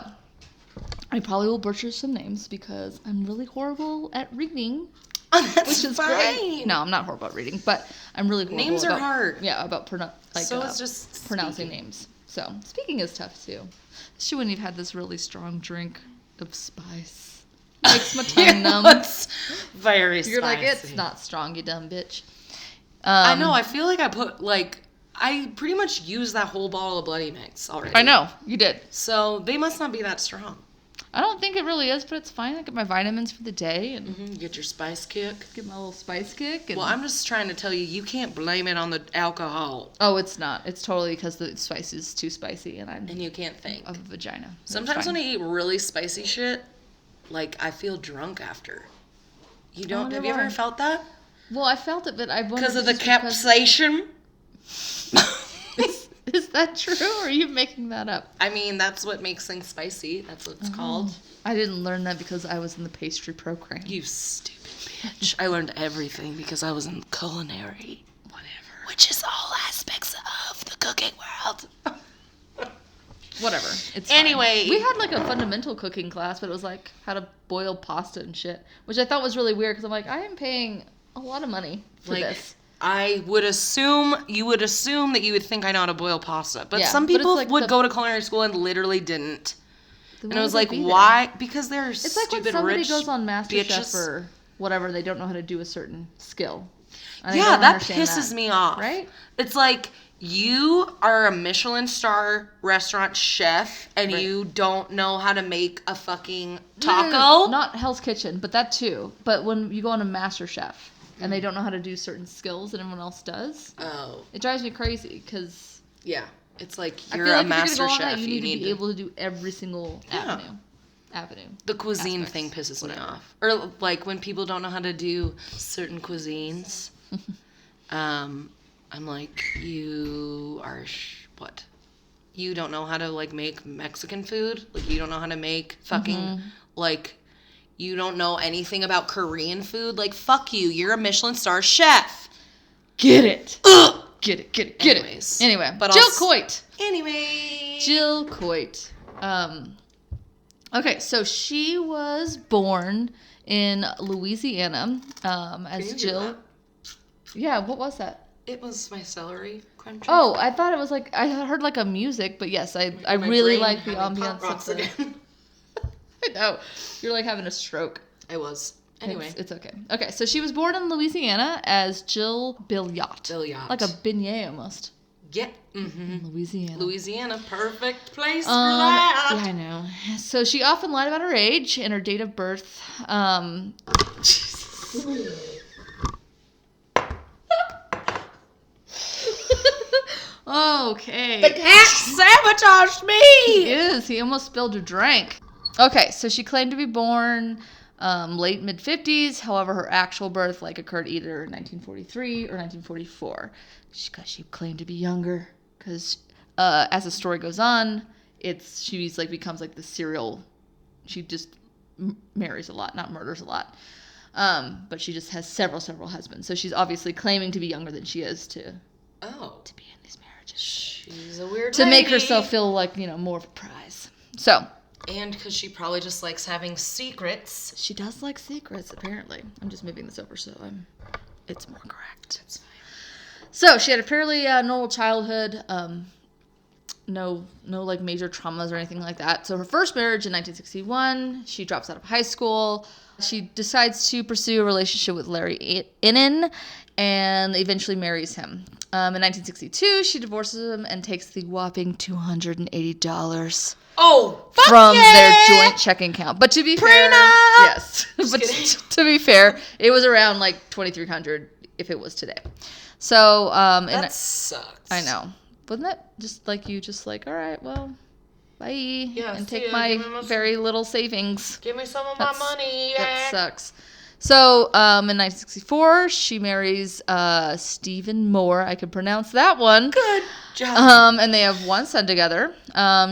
I probably will butcher some names because I'm really horrible at reading. That's Which is fine. great. No, I'm not horrible at reading, but I'm really horrible. Names are about, hard. Yeah, about So it's just pronouncing speaking. names. So speaking is tough too. She wouldn't have had this really strong drink of spice. Makes my tongue numb. It's very You're like, it's spicy. not strong, you dumb bitch. I know. I feel like I pretty much used that whole bottle of Bloody Mix already. I know you did. So they must not be that strong. I don't think it really is, but it's fine. I get my vitamins for the day and You get your spice kick. get my little spice kick. And... Well, I'm just trying to tell you, you can't blame it on the alcohol, Oh, it's not. It's totally because the spice is too spicy, and I'm and you can't think. a vagina. It's Sometimes when fine. I eat really spicy shit, like I feel drunk after. You don't? wonder Have you ever why. felt that? Well, I felt it, but I wondered Because of if the it's because- capsaicin. Is that true, or are you making that up? I mean, that's what makes things spicy. That's what it's called. I didn't learn that because I was in the pastry program. You stupid bitch. I learned everything because I was in culinary. Whatever. Which is all aspects of the cooking world. Whatever. It's Anyway. fine. We had like a fundamental cooking class, but it was like how to boil pasta and shit, which I thought was really weird because I'm like, I am paying a lot of money for Like, this. I would assume that you would think I know how to boil pasta. But Yeah, some but it's people like would the- go to culinary school and literally didn't. Then And why I was would like, they be there? why? Because they're It's like when stupid somebody rich goes on MasterChef bitches. or whatever, they don't know how to do a certain skill. And I Yeah, don't that understand pisses me off. Right? It's like you are a Michelin star restaurant chef and Right. you don't know how to make a fucking No, taco. no, not Hell's Kitchen, but that too. But when you go on a MasterChef and they don't know how to do certain skills that everyone else does, Oh, it drives me crazy because yeah. It's like I you're feel a like master if you're gonna go on chef. that, you need to be able to do every single Yeah. avenue. The cuisine aspects, thing pisses me whatever. off. Or like when people don't know how to do certain cuisines. I'm like, you are what? You don't know how to like make Mexican food? Like you don't know how to make fucking like You don't know anything about Korean food? Like, fuck you. You're a Michelin star chef. Get it. Ugh. Get it. Anyways. Anyway, But Jill Coit. Anyway. Jill Coit. Okay, so she was born in Louisiana as Jill. Yeah, what was that? It was my celery cruncher. Oh, I thought it was like, I heard like a music, but yes, I really like the ambiance of the... again. I know. You're like having a stroke. I was. Anyway. It's okay. Okay, so she was born in Louisiana as Jill Billiot. Like a beignet almost. Yeah. Mm-hmm. Louisiana, perfect place for that. Yeah, I know. So she often lied about her age and her date of birth. Okay. The cat sabotaged me! He almost spilled her drink. Okay, so she claimed to be born late mid-50s. However, her actual birth occurred either 1943 or 1944. Because she claimed to be younger. Because as the story goes on, she's becomes the serial. She just marries a lot, not murders a lot. But she just has several husbands. So she's obviously claiming to be younger than she is to be in these marriages. She's a weird to lady. make herself feel more of a prize. So. And because she probably just likes having secrets. She does like secrets, apparently. I'm just moving this over so it's more correct. That's fine. So she had a fairly normal childhood. No major traumas or anything like that. So her first marriage in 1961, she drops out of high school. She decides to pursue a relationship with Larry Innan and eventually marries him. In 1962, she divorces him and takes the whopping $280 from their joint checking account. But to be fair, yes. But to be fair, it was around $2,300 if it was today. So that sucks. I know. Wasn't that just all right, well, bye. Yeah, and take my very little savings. Give me some of my money. That sucks. So, in 1964, she marries Stephen Moore. I can pronounce that one. Good job. And they have one son together.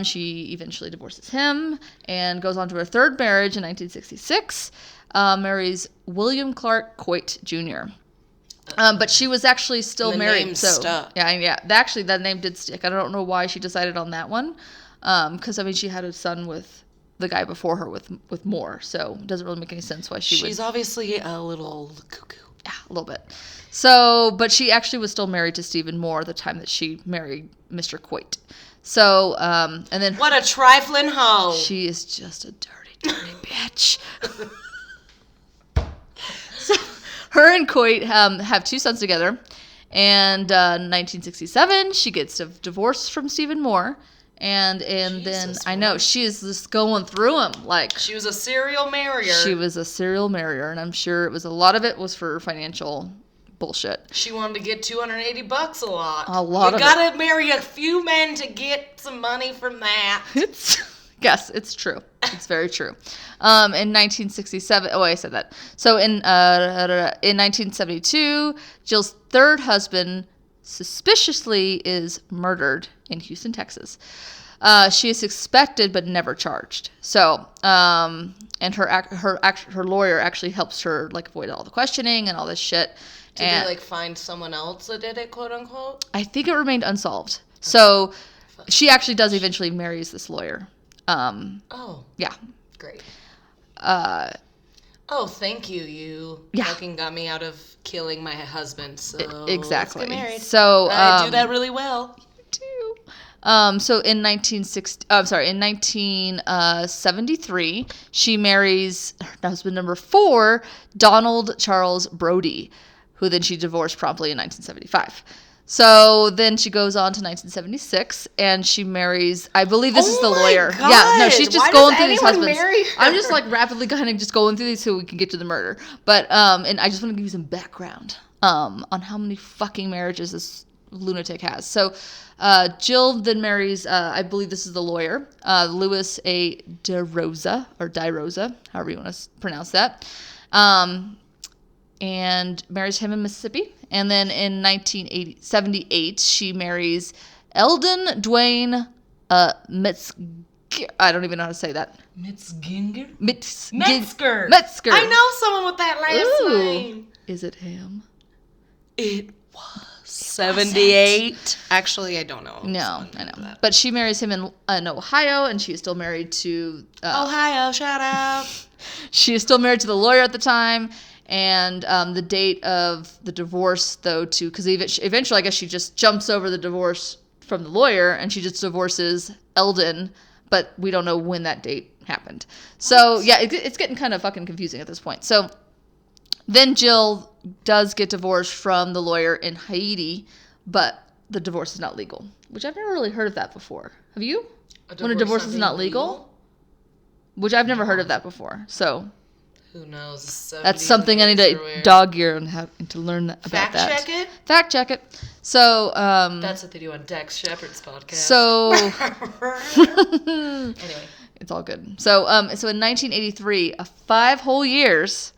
She eventually divorces him and goes on to her third marriage in 1966. Marries William Clark Coit Jr. But she was actually still married. Name so stuck. Yeah. Actually, that name did stick. I don't know why she decided on that one. Because she had a son with the guy before her with Moore, so it doesn't really make any sense why she's obviously a little cuckoo. Yeah, a little bit. So, but she actually was still married to Stephen Moore the time that she married Mr. Coit. So, and then what a trifling hoe. She is just a dirty bitch. So, her and Coit have two sons together, and in 1967 she gets a divorce from Stephen Moore. And then I know she is just going through them she was a serial marrier. She was a serial marrier, and I'm sure a lot of it was for financial bullshit. She wanted to get $280 a lot. A lot you of gotta marry a few men to get some money from that. Yes, it's true. It's very true. In 1967, I said that. So in 1972, Jill's third husband suspiciously is murdered in Houston, Texas. She is suspected but never charged. So, and her lawyer actually helps her avoid all the questioning and all this shit. Did they find someone else that did it, quote unquote? I think it remained unsolved. So, she actually does eventually marries this lawyer. Yeah. Great. Thank you. You fucking got me out of killing my husband. So exactly. Let's get married. So I do that really well. You do. So in 1973, she marries her husband number 4, Donald Charles Brody, who then she divorced promptly in 1975. So then she goes on to 1976, and she marries, I believe this is the lawyer. God. Yeah, no, she's just going through these husbands. Marry her? I'm just rapidly kind of just going through these so we can get to the murder. But, and I just want to give you some background on how many fucking marriages this lunatic has. So Jill then marries, I believe this is the lawyer, Louis A. DeRosa, however you want to pronounce that. And marries him in Mississippi. And then in 1978, she marries Eldon Dwayne Metzger. I don't even know how to say that. Metzger? Metzger. I know someone with that last name. Is it him? It was 78. Actually, I don't know. No, I know. But she marries him in Ohio, and she is still married to... Ohio, shout out. She is still married to the lawyer at the time. And the date of the divorce, though, because eventually I guess she just jumps over the divorce from the lawyer, and she just divorces Eldon, but we don't know when that date happened. So, yeah, it's getting kind of fucking confusing at this point. So then Jill does get divorced from the lawyer in Haiti, but the divorce is not legal, which I've never really heard of that before. Have you? When a divorce is not legal? Which I've never heard of that before, so... Who knows? That's something I need to dog ear and have to learn about that. Fact check it. So that's what they do on Dex Shepard's podcast. So anyway, it's all good. So in 1983, 5 whole years,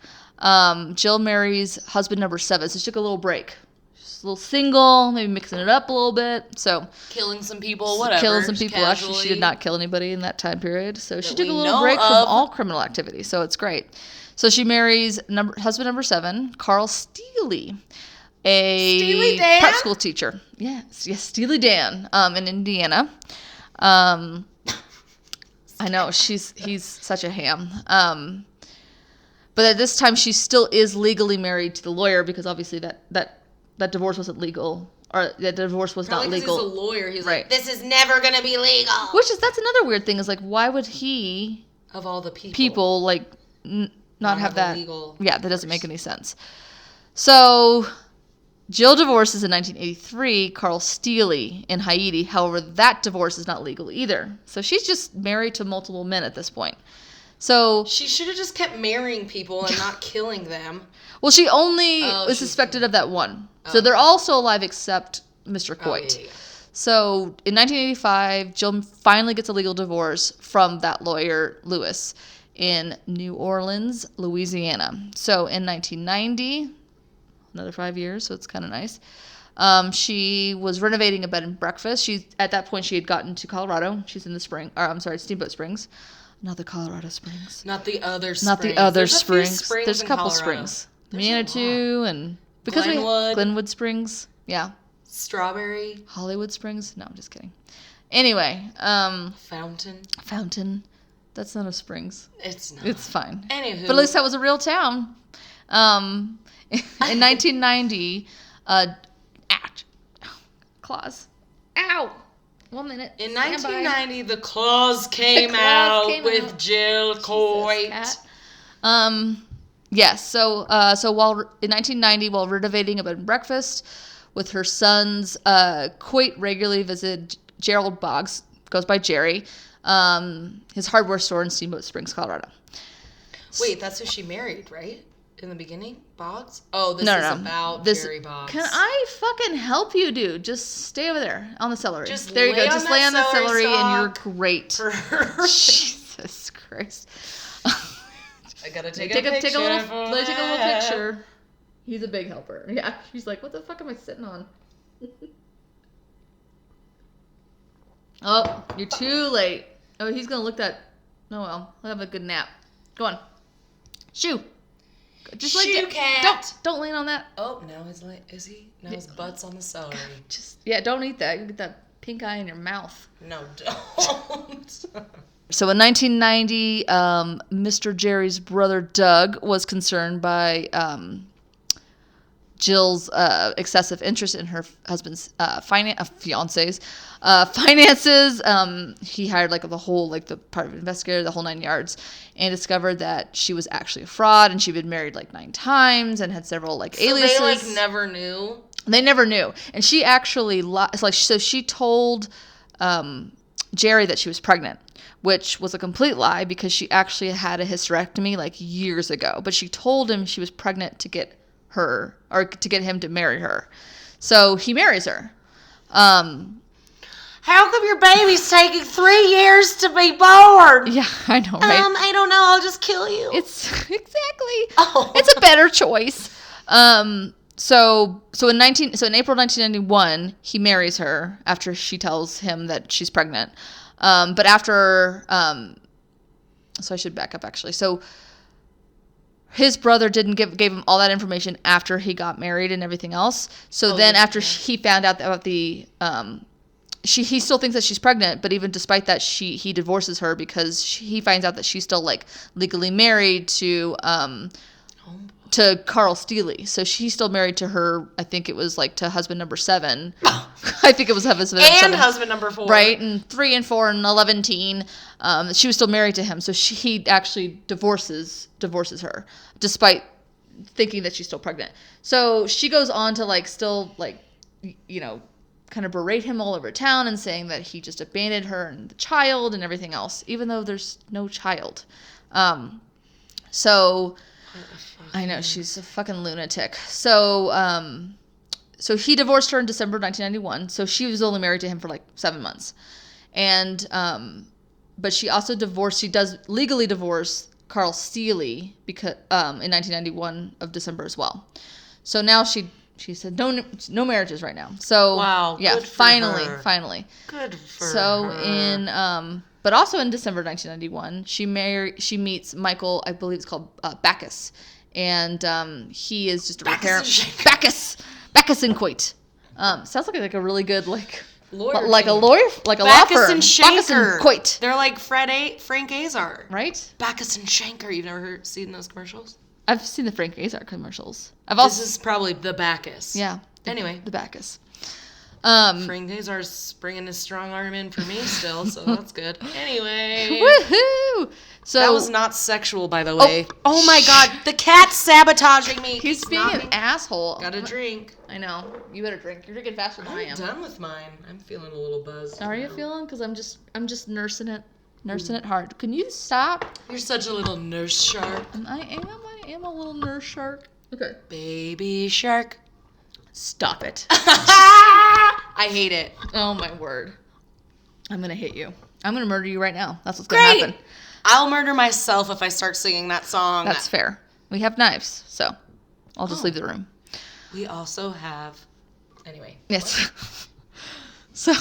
Jill marries husband number 7. So she took a little break. She's a little single, maybe mixing it up a little bit. So killing some people, whatever. Killing some people. Actually, she did not kill anybody in that time period. So she took a little break from all criminal activity. So it's great. So she marries husband number 7, Carl Steely, a prep school teacher. Yes, Steely Dan, in Indiana. I know he's such a ham. But at this time, she still is legally married to the lawyer because obviously that divorce wasn't legal, or that divorce was not legal. He's a lawyer. He's right. Like, this is never gonna be legal. That's another weird thing is like, why would he of all the people like not have that legal that doesn't make any sense. So Jill divorces in 1983 Carl Steely in Haiti. However, that divorce is not legal either. So she's just married to multiple men at this point. So she should have just kept marrying people and not killing them. Well, she only was suspected of that one. So they're all still alive except Mr. Coit. Yeah. So in 1985, Jill finally gets a legal divorce from that lawyer, Lewis, in New Orleans, Louisiana. So in 1990, another 5 years, so it's kind of nice. She was renovating a bed and breakfast. At that point, she had gotten to Colorado. She's in Steamboat Springs. Not the Colorado Springs. Not the other springs. Not the other There's springs. There's a couple springs. Manitou and because Glenwood Springs. Yeah. Strawberry. Hollywood Springs. No, I'm just kidding. Anyway, Fountain. That's not a Springs. It's not. It's fine. Anywho. But at least that was a real town. In 1990, claws. Ow! 1 minute. In 1990, the claws came out with Jill Coit. Yes. So while in 1990, while renovating a bed and breakfast with her sons, Coit regularly visited Gerald Boggs, goes by Jerry, his hardware store in Steamboat Springs, Colorado. Wait, that's who she married, right? In the beginning? Boggs? Oh, this is about Jerry Boggs. Can I fucking help you, dude? Just stay over there on the celery. There you go. Just lay on the celery and you're great. Jesus Christ. I gotta take a picture. Take a little picture. He's a big helper. Yeah. She's like, what the fuck am I sitting on? Oh, you're too late. Oh, he's gonna look that. Oh well, I'll have a good nap. Go on. Shoo. Just Shoo, cat. Don't lean on that. Oh, now is he? Now his butt's on the celery. Don't eat that. You get that pink eye in your mouth. No, don't. So in 1990, Mr. Jerry's brother Doug was concerned by Jill's excessive interest in her husband's fiance's finances. He hired the private investigator, the whole 9 yards, and discovered that she was actually a fraud, and she'd been married 9 times and had several aliases. So they never knew. They never knew, and she actually so she told Jerry that she was pregnant, which was a complete lie because she actually had a hysterectomy years ago. But she told him she was pregnant to get her, or to get him to marry her. So he marries her. How come your baby's taking 3 years to be born? Yeah, I know, right? I don't know. I'll just kill you. It's exactly. Oh. It's a better choice. So in April 1991, he marries her after she tells him that she's pregnant. But after, so I should back up actually. So his brother gave him all that information after he got married and everything else. So then after he found out about the, he still thinks that she's pregnant, but even despite that, he divorces her because he finds out that she's still like legally married to Carl Steely. So she's still married to her, I think it was like to husband number 7. I think it was husband number 7. And husband number 4. Right, and 3 and 4 and 11 teen. She was still married to him. So he actually divorces her despite thinking that she's still pregnant. So she goes on to like still like, you know, kind of berate him all over town and saying that he just abandoned her and the child and everything else, even though there's no child. So I know she's a fucking lunatic. So he divorced her in December 1991. So she was only married to him for like 7 months, and but she also does legally divorce Carl Steely because in 1991 of December as well. So now she said no marriages right now. So wow, yeah, good for finally. Good for her. So in but also in December 1991, she meets Michael, I believe it's called Bacchus, and he is just a repair Bacchus and Coit. Sounds like a really good like lawyer, like a lawyer, like a law firm. Bacchus and Coit. They're like Frank Azar, right? Bacchus and Shanker. You've never seen those commercials? I've seen the Frank Azar commercials. This is probably the Bacchus. Yeah. Anyway, the Bacchus. Frank Azar's bringing his strong arm in for me still, so that's good. Anyway. Woohoo! So that was not sexual, by the way. Oh my god, the cat's sabotaging me. He's being an asshole. Got a drink. I know. You better drink. You're drinking faster than I am. I'm done with mine. I'm feeling a little buzzed. How are you feeling? Because I'm just nursing it hard. Can you stop? You're such a little nurse shark. I am a little nurse shark. Okay. Baby shark. Stop it. I hate it. Oh my word. I'm gonna hit you. I'm gonna murder you right now. That's what's gonna happen. I'll murder myself if I start singing that song. That's fair. We have knives, so I'll just leave the room. We also have. Anyway. Yes. So,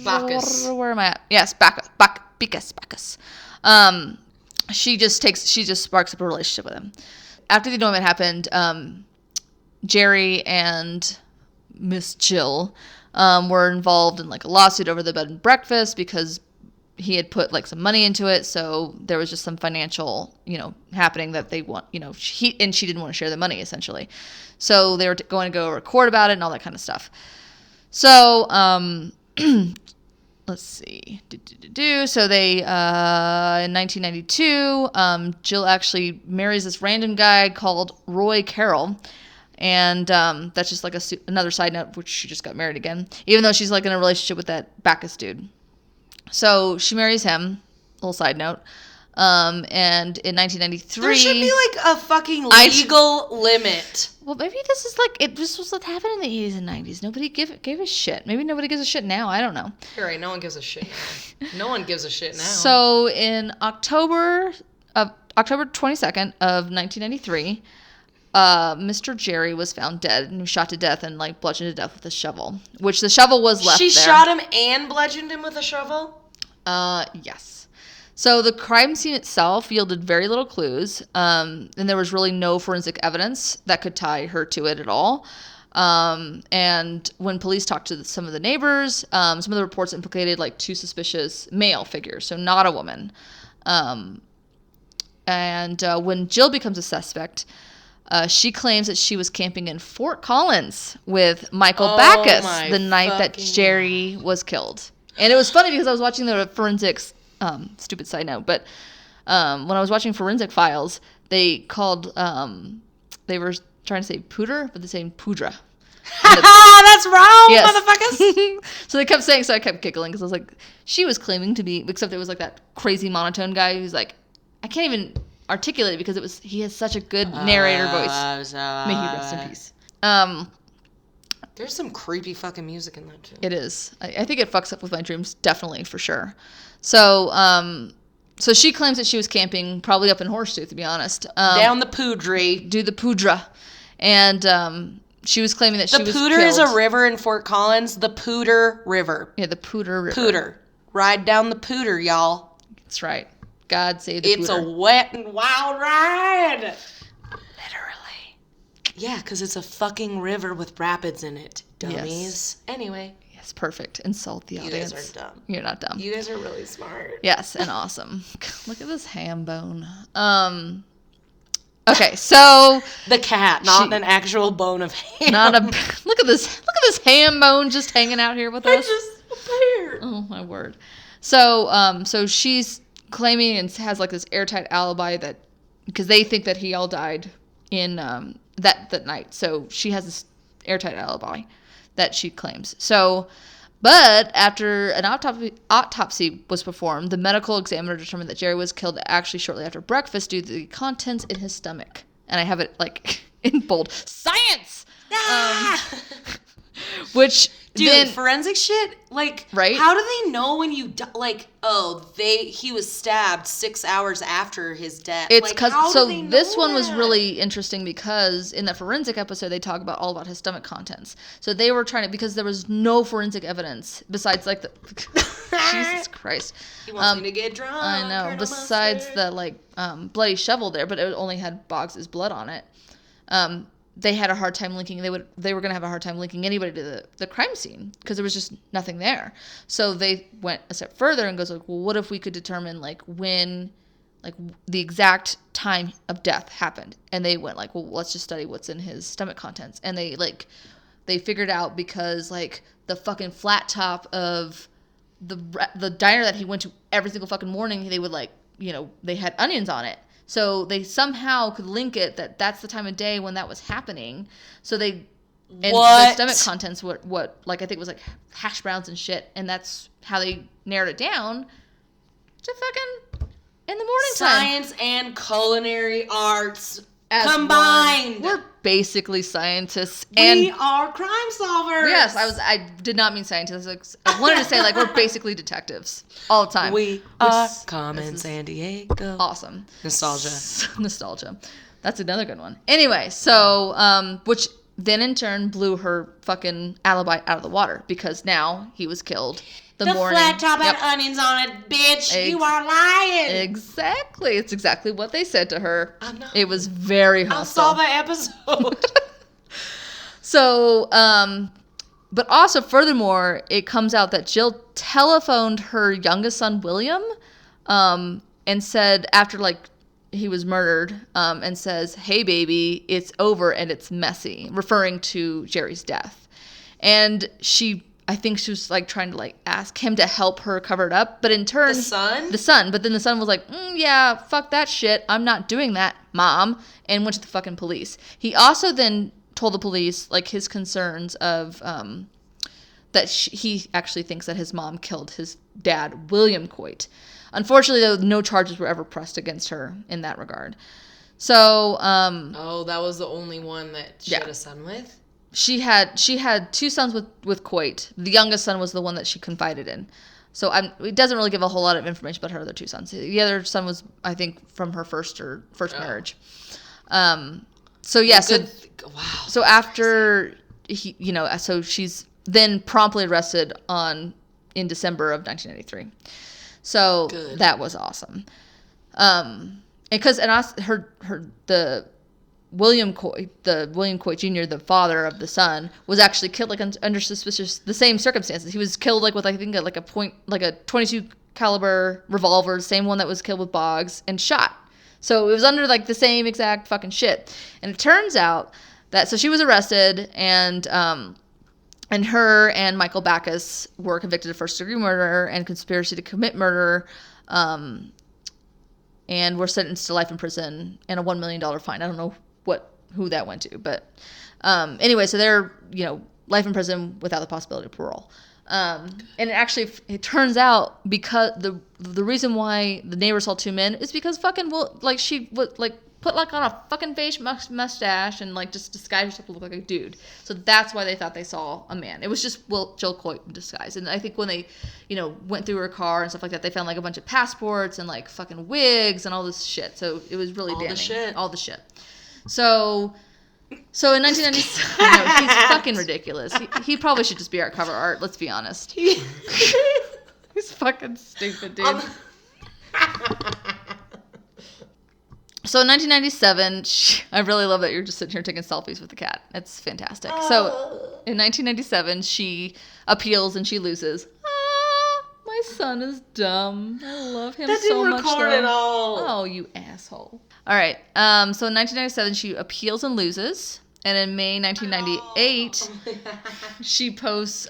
Bacchus. Where am I at? Yes, Bacchus. She just sparks up a relationship with him. After the annulment happened, Jerry and Miss Jill were involved in like a lawsuit over the bed and breakfast because he had put like some money into it. So there was just some financial, happening that they want, she didn't want to share the money essentially. So they were going to go record about it and all that kind of stuff. So, let's see. So they, in 1992, Jill actually marries this random guy called Roy Carroll. And that's just like another side note, which she just got married again, even though she's like in a relationship with that Bacchus dude. So she marries him, little side note. And in 1993... There should be like a fucking legal limit. Well, maybe this is like, this was what happened in the 80s and 90s. Nobody gave a shit. Maybe nobody gives a shit now. I don't know. You're right. No one gives a shit now. No one gives a shit now. So in October 22nd of 1993... Mr. Jerry was found dead and was shot to death and like bludgeoned to death with a shovel, which the shovel was left there. She shot him and bludgeoned him with a shovel? Yes. So the crime scene itself yielded very little clues, and there was really no forensic evidence that could tie her to it at all. And when police talked to some of the neighbors, some of the reports implicated like 2 suspicious male figures, so not a woman. And when Jill becomes a suspect, she claims that she was camping in Fort Collins with Michael Bacchus the night that Jerry was killed. And it was funny because I was watching the forensics, stupid side note, but when I was watching Forensic Files, they called, they were trying to say pooter, but they saying poudre. That's wrong, motherfuckers. So they kept saying, so I kept giggling because I was like, she was claiming to be, except it was like that crazy monotone guy who's like, I can't even articulate it because he has such a good narrator voice. May he rest in peace. There's some creepy fucking music in that too. It is. I think it fucks up with my dreams, definitely, for sure. So, so she claims that she was camping, probably up in Horseshoe, to be honest. Down the Poudre. Do the Poudre. And she was claiming that she was Pooter killed. is a river in Fort Collins. The Pooter River. Yeah, the Pooter River. Pooter. Ride down the Pooter, y'all. That's right. God save the Pooter. It's a wet and wild ride. Literally. Yeah, because it's a fucking river with rapids in it. Dummies. Yes. Anyway. Yes, perfect. Insult the audience. You guys are dumb. You're not dumb. You guys are really smart. Yes, and awesome. Look at this ham bone. Okay, so the cat, not an actual bone of ham. Look at this ham bone just hanging out here with us. Just appeared. Oh my word. So so she's claiming and has like this airtight alibi that because they think that he all died in that night. So she has this airtight alibi that she claims. So, but after an autopsy was performed, the medical examiner determined that Jerry was killed actually shortly after breakfast due to the contents in his stomach. And I have it like in bold. Science! Which dude, then, forensic shit, like, right? How do they know when you like? Oh, he was stabbed 6 hours after his death. It's because like, this one was really interesting because in the forensic episode they talk all about his stomach contents. So they were trying to because there was no forensic evidence besides like the Jesus Christ. He wants me to get drunk. I know. Besides the like bloody shovel there, but it only had Boggs' blood on it. They had a hard time linking. They were going to have a hard time linking anybody to the crime scene because there was just nothing there. So they went a step further and goes like, well, what if we could determine like when, like the exact time of death happened? And they went like, well, let's just study what's in his stomach contents. And they figured out because like the fucking flat top of the diner that he went to every single fucking morning, they would like, they had onions on it. So they somehow could link it that that's the time of day when that was happening. So the stomach contents were what like I think it was like hash browns and shit, and that's how they narrowed it down to fucking in the morning Science and culinary arts combined. We're basically scientists. We are crime solvers. Yes, I did not mean scientists. I wanted to say like we're basically detectives all the time. We are Carmen San Diego. Awesome. Nostalgia. That's another good one. Anyway, so which then in turn blew her fucking alibi out of the water because now he was killed. The morning. Flat top had onions on it, bitch. You are lying. Exactly. It's exactly what they said to her. I know. It was very hostile. I saw that episode. So, but also furthermore, it comes out that Jill telephoned her youngest son, William, and said after like he was murdered, and says, "Hey baby, it's over and it's messy," referring to Jerry's death. And I think she was like trying to like ask him to help her cover it up, but in turn, the son. But then the son was like, "Yeah, fuck that shit. I'm not doing that, Mom," and went to the fucking police. He also then told the police like his concerns of that he actually thinks that his mom killed his dad, William Coit. Unfortunately, though, no charges were ever pressed against her in that regard. So, that was the only one that she had a son with. She had two sons with Coit. The youngest son was the one that she confided in. So it doesn't really give a whole lot of information about her other two sons. The other son was, I think, from her first marriage. So yeah, wow. So after he, so she's then promptly arrested in December of 1993. So that was awesome. The William Coit Jr., the father of the son, was actually killed like under the same circumstances. He was killed like with I think like a 22 caliber revolver, same one that was killed with Boggs, and shot. So it was under like the same exact fucking shit. And it turns out that so she was arrested and her and Michael Backus were convicted of first-degree murder and conspiracy to commit murder, and were sentenced to life in prison and a $1 million fine. I don't know who that went to, but anyway, so they're life in prison without the possibility of parole. And it turns out because the reason why the neighbor saw two men is because she would like put like on a fucking face mustache and like just disguise herself to look like a dude. So that's why they thought they saw a man. It was just Jill Coit in disguise. And I think when they went through her car and stuff like that, they found like a bunch of passports and like fucking wigs and all this shit. So it was really damning. All the shit. So So in 1997, no, he's fucking ridiculous. He probably should just be our cover art. Let's be honest. He's fucking stupid, dude. So in 1997, I really love that you're just sitting here taking selfies with the cat. It's fantastic. So in 1997, she appeals and she loses. My son is dumb. I love him so much. That didn't record at all. Oh, you asshole. All right. So in 1997, she appeals and loses. And in May 1998, she posts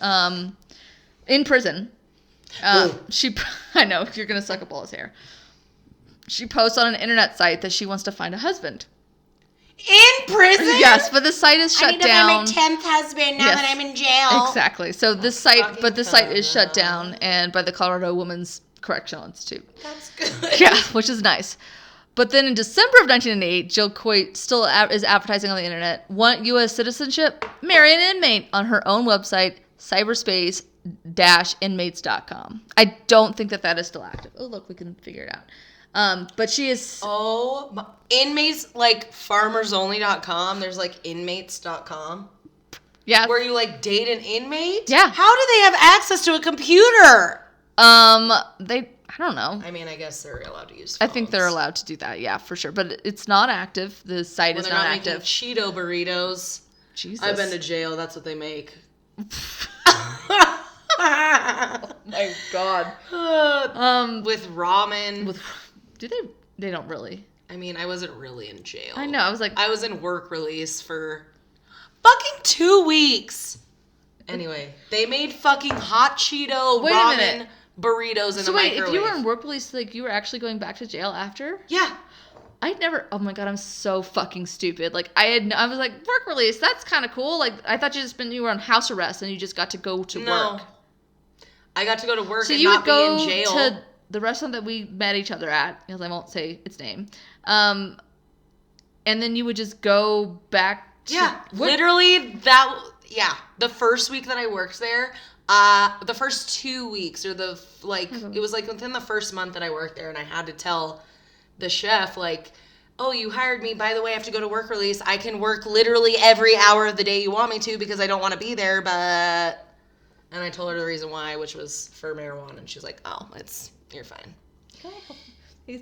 in prison. I know, you're going to suck up all his hair. She posts on an internet site that she wants to find a husband. In prison? Yes, but the site is shut down. I need to find my 10th husband now that I'm in jail. Exactly. So this site is shut down and by the Colorado Women's Correctional Institute. That's good. Yeah, which is nice. But then in December of 1998, Jill Coit still is advertising on the internet. Want U.S. citizenship? Marry an inmate on her own website, cyberspace-inmates.com. I don't think that is still active. Oh, look, we can figure it out. But she is... Oh, inmates, like farmersonly.com. There's like inmates.com. Yeah. Where you like date an inmate? Yeah. How do they have access to a computer? I don't know. I mean, I guess they're allowed to use phones. I think they're allowed to do that, yeah, for sure. But it's not active. The site is not active. Cheeto burritos. Jesus. I've been to jail. That's what they make. Oh my God. With ramen. Do they? They don't really. I mean, I wasn't really in jail. I know. I was like. I was in work release for fucking 2 weeks. Anyway, they made fucking hot Cheeto ramen burritos in the microwave. If you were in work release, like you were actually going back to jail after? Yeah. I'd never. Oh my God, I'm so fucking stupid. Like I was like, work release. That's kind of cool. Like I thought you were on house arrest and you just got to go to work. I got to go to work so and you not would go be in jail. To the restaurant that we met each other at, because I won't say its name. And then you would just go back to literally the first week that I worked there, the first 2 weeks or it was like within the first month that I worked there, and I had to tell the chef like, oh, you hired me, by the way, I have to go to work release. I can work literally every hour of the day you want me to because I don't want to be there, but... And I told her the reason why, which was for marijuana, and she was like, oh, you're fine.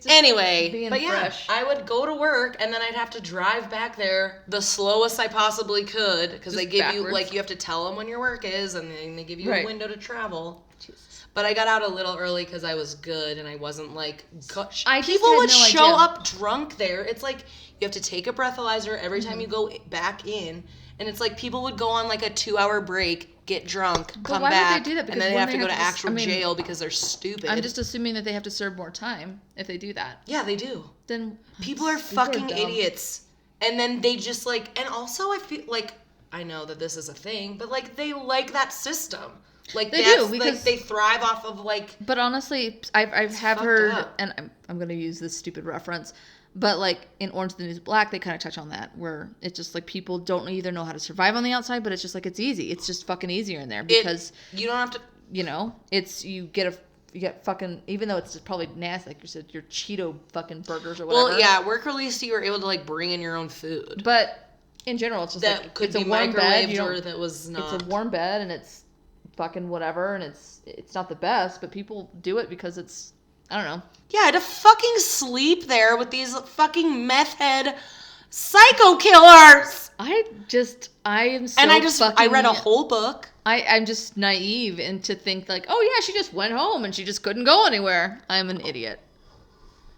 Anyway, but fresh. I would go to work, and then I'd have to drive back there the slowest I possibly could, because they give you, like, you have to tell them when your work is, and then they give you a window to travel. Jesus. But I got out a little early because I was good, and I wasn't, like... People would show up drunk there. It's like, you have to take a breathalyzer every time you go back in, and it's like people would go on, like, a 2-hour break, get drunk, come back, why would they do that? Because and then they have to go to actual jail because they're stupid. I'm just assuming that they have to serve more time if they do that. Yeah, they do. Then people are fucking idiots. And then they just like, and also I feel like, I know that this is a thing, but like they like that system. Like they do, because like they thrive off of like. But honestly, I have heard, and I'm gonna use this stupid reference. But, like, in Orange is the New Black, they kind of touch on that, where it's just, like, people don't either know how to survive on the outside, but it's just, like, it's easy. It's just fucking easier in there because... you don't have to... You know, you get fucking... Even though it's probably nasty, like you said, your Cheeto fucking burgers or whatever. Well, yeah, work release, you were able to, like, bring in your own food. But, in general, it's just, that like... could it's be a warm bed. Or that was not... It's a warm bed, and it's fucking whatever, and it's not the best, but people do it because it's... I don't know. Yeah, I had to fucking sleep there with these fucking meth head psycho killers. I am so and I read a whole book. I'm just naive and to think like, oh yeah, she just went home and she just couldn't go anywhere. I'm an idiot.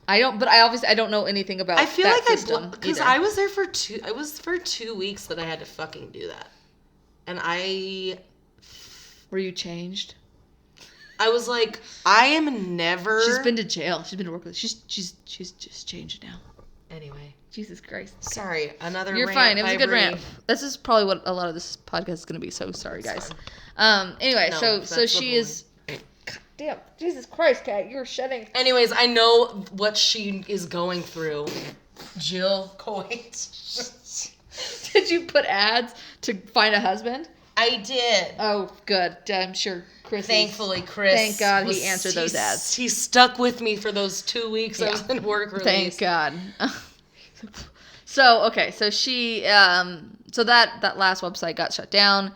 I don't know anything about. I feel that like system because I was there for 2 weeks that I had to fucking do that, and Were you changed? I was like, I am never... She's been to jail. She's been to work with... She's just changed now. Anyway. Jesus Christ. Sorry. Another You're rant. Fine. It was a good Brie. rant. This is probably what a lot of this podcast is going to be, so sorry, guys. Anyway, so she is... God damn. Jesus Christ, Kat. You're shedding. Anyways, I know what she is going through. Jill Coit. Did you put ads to find a husband? I did. Oh, good. I'm sure Chris. Thankfully, Chris. Thank God he answered those ads. He stuck with me for those 2 weeks I was in work release. Thank God. So she, so that last website got shut down,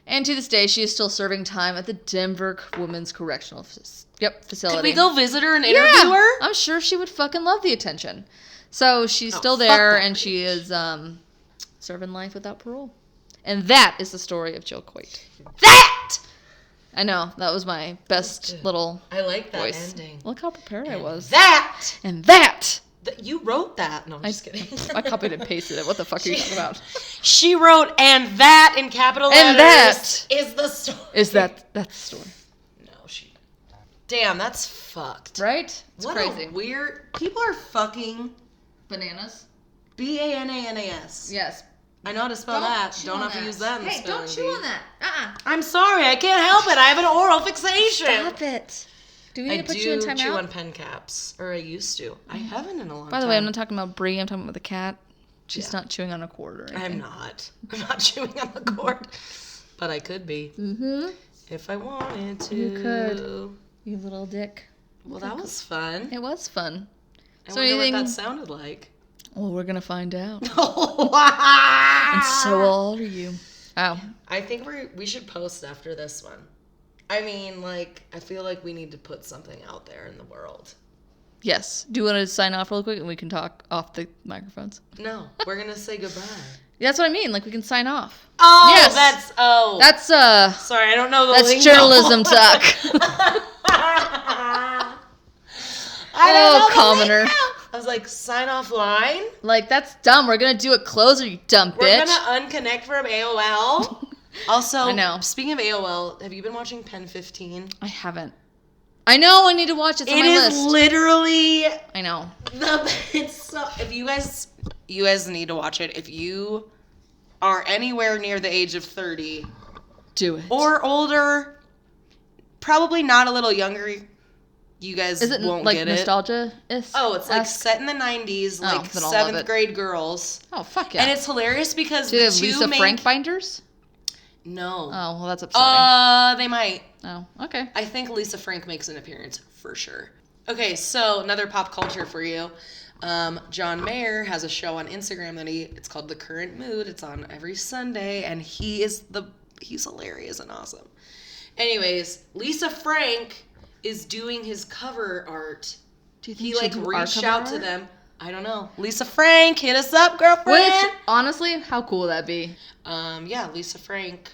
and to this day she is still serving time at the Denver Women's Correctional Facility. Could we go visit her and interview her? I'm sure she would fucking love the attention. So she's still fuck there, that and bitch. she is serving life without parole. And that is the story of Jill Coit. That! I know, that was my best little I like that voice. ending. Look how prepared I was. That! And that! You wrote that. No, I'm just kidding. I copied and pasted it. What the fuck are you talking about? She wrote, and that in capital letters And that is the story. that's the story. No, she... Damn, that's fucked. Right? It's What crazy. a weird... People are fucking... Bananas? Bananas. Yes. I know how to spell that. Don't have to use that in the Hey, spelling don't chew bee. on that. I'm sorry, I can't help it. I have an oral fixation. Stop it. Do we need I to put you in do timeout? chew on pen caps. Or I used to. I haven't in a long time. By the way, I'm not talking about Brie. I'm talking about the cat. She's Yeah. not chewing on a cord or anything. I'm not. I'm not chewing on the cord. But I could be. Mm-hmm. If I wanted to. You could. You little dick. Well, that was fun. It was fun. I So wonder anything- what that sounded like. Well, we're gonna find out. And And so will you. Oh. I think we should post after this one. I mean, like, I feel like we need to put something out there in the world. Yes. Do you want to sign off real quick and we can talk off the microphones? No, we're gonna say goodbye. That's what I mean. Like, we can sign off. Oh, Yes. that's That's sorry, I don't know the that's lingo. journalism talk. I don't know the commoner. lingo. I was like, sign off line? Like, that's dumb. We're gonna do it closer, you dumb We're bitch. gonna unconnect from AOL. Also, I know. Speaking of AOL, have you been watching Pen 15? I haven't. I know. I need to watch it. It's on It my is list. literally I know. it's so. If you guys need to watch it. If you are anywhere near the age of 30 Do it. or older, probably not a little younger, you guys Is it won't like get it. nostalgia? Oh, it's like set in the 90s, like then I'll love 7th it. grade girls. Oh fuck yeah! And it's hilarious because Do they the have two Lisa main... Frank binders? No. Oh well, that's upsetting. They might. Oh okay. I think Lisa Frank makes an appearance for sure. Okay, so another pop culture for you. John Mayer has a show on Instagram that it's called The Current Mood. It's on every Sunday, and he's hilarious and awesome. Anyways, Lisa Frank is doing his cover art. Do you He she'll like do our reached cover out to art? them. I don't know. Lisa Frank, hit us up, girlfriend. Which honestly, how cool would that be? Yeah, Lisa Frank.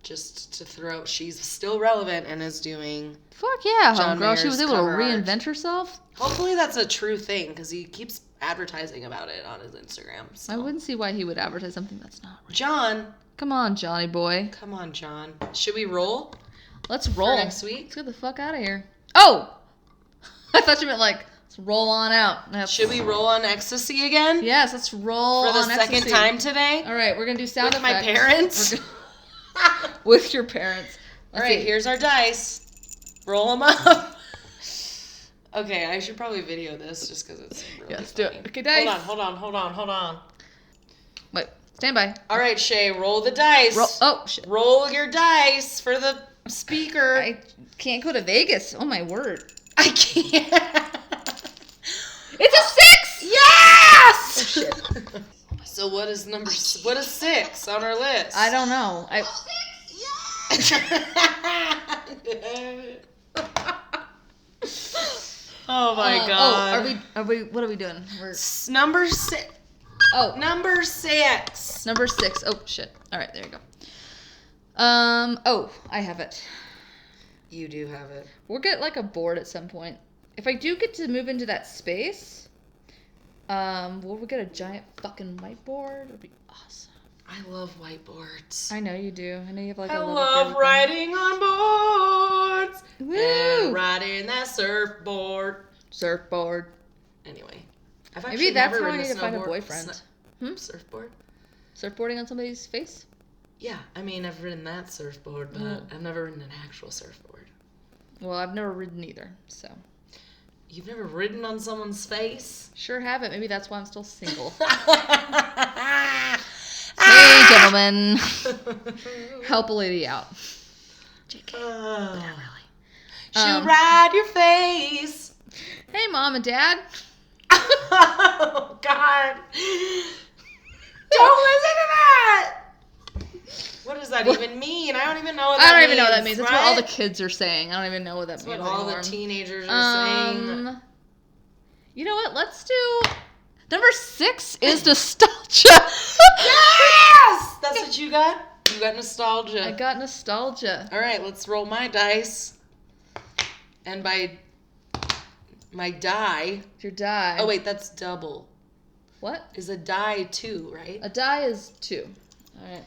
Just to throw, she's still relevant and is doing. Fuck yeah, John homegirl. She was Mayer's able to cover art. reinvent herself. Hopefully that's a true thing because he keeps advertising about it on his Instagram. So. I wouldn't see why he would advertise something that's not real. John, Come on, Johnny boy. come on, John. Should we roll Let's roll. for next week? Let's get the fuck out of here. Oh! I thought you meant like, let's roll on out. That's- Should we roll on ecstasy again? Yes, let's roll For the on second ecstasy. time today? All right, we're going to do sound With my effects. parents? We're gonna- With your parents. All Let's right, see. here's our dice. Roll them up. Okay, I should probably video this just because it's really Yes, do funny. it. Okay, dice. Hold on. Wait, stand by. All right, Shay, roll the dice. Roll. Oh, shit. Roll your dice for the speaker. I can't go to Vegas. Oh, my word. I can't. It's a 6! Yes! So what is 6 on our list? I don't know. Oh my god. Oh, are we, what are we doing? We're, Number 6. oh, Number 6. number 6. Oh, shit. All right, there you go. Oh, I have it. You do have it. We'll get like a board at some point. If I do get to move into that space, will we get a giant fucking whiteboard? It'd be awesome. I love whiteboards. I know you do. I know you have like I a little love writing on boards. Woo! And riding that surfboard. Surfboard. Anyway. I've Maybe actually that's never how I ridden need to find a snowboard- boyfriend. Surfboard? Surfboarding on somebody's face? Yeah, I mean, I've ridden that surfboard, but Mm. I've never ridden an actual surfboard. Well, I've never ridden either, so. You've never ridden on someone's face? Sure haven't. Maybe that's why I'm still single. Ah! Hey, gentlemen. Help a lady out. JK. Not really. She'll ride your face. Hey, Mom and Dad. Oh, God. Don't listen to that. What does that even mean? I don't even know what that means. I don't even know what that means. That's what all the right? kids are saying. I don't even know what that That's means what all anymore. the teenagers are saying. You know what? Let's do... Number 6 is nostalgia. Yes! That's what you got? You got nostalgia. I got nostalgia. All right, let's roll my dice. And by my die... Your die. Oh, wait, that's double. What? Is a die 2, right? A die is 2. All right.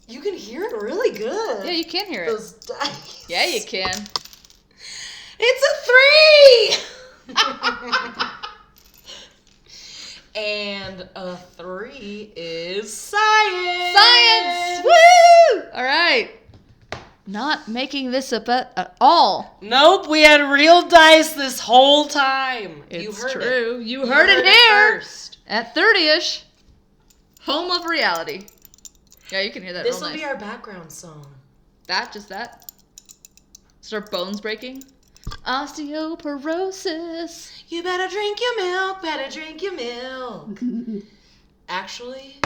You can hear it really good. Yeah, you can hear it. Those dice. Yeah, you can. It's a 3! And a 3 is science. Science! Woo! All right. Not making this a bet at all. Nope, we had real dice this whole time. It's you heard true. It. You heard it here first. at 30ish, home of reality. Yeah, you can hear that. This real will nice. be our background song. Just that. Start bones breaking. Osteoporosis. You better drink your milk. Better drink your milk. Actually,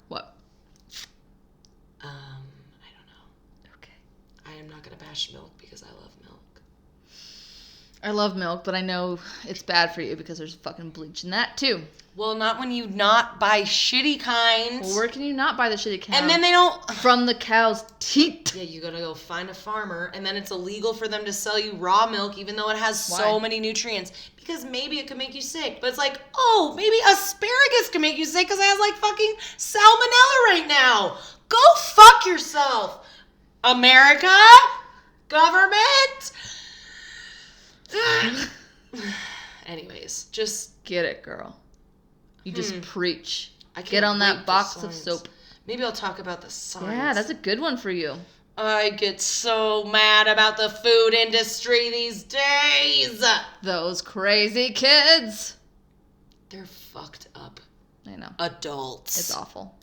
What? I don't know. Okay. I am not gonna bash milk because I love milk. I love milk, but I know it's bad for you because there's fucking bleach in that too. Well, not when you not buy shitty kinds. Well, where can you not buy the shitty cow? And then they don't. From the cow's teat. Yeah, you gotta go find a farmer, and then it's illegal for them to sell you raw milk, even though it has Why? so many nutrients. Because maybe it could make you sick. But it's like, oh, maybe asparagus can make you sick because it has like fucking salmonella right now. Go fuck yourself, America, government. Anyways, just Get it, girl. You just preach. I can't Get on wait that for box of science. soap. Maybe I'll talk about the science. Yeah, that's a good one for you. I get so mad about the food industry these days. Those crazy kids. They're fucked up I know. adults. It's awful.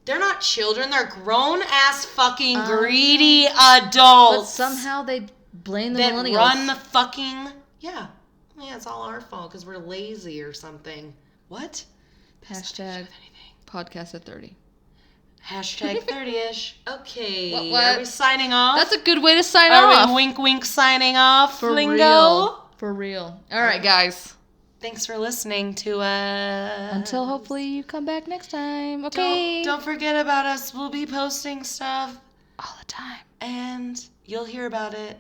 They're not children. They're grown-ass fucking greedy adults. But somehow they blame the that millennials. run the fucking... Yeah, it's all our fault because we're lazy or something. What? Hashtag podcast at 30. Hashtag 30ish. Okay. What? Are we signing off? That's a good way to sign Are off. we wink wink signing off, For Lingo? real. For real. All right, guys. Thanks for listening to Until hopefully you come back next time. Okay. Don't forget about us. We'll be posting stuff all the time. and you'll hear about it.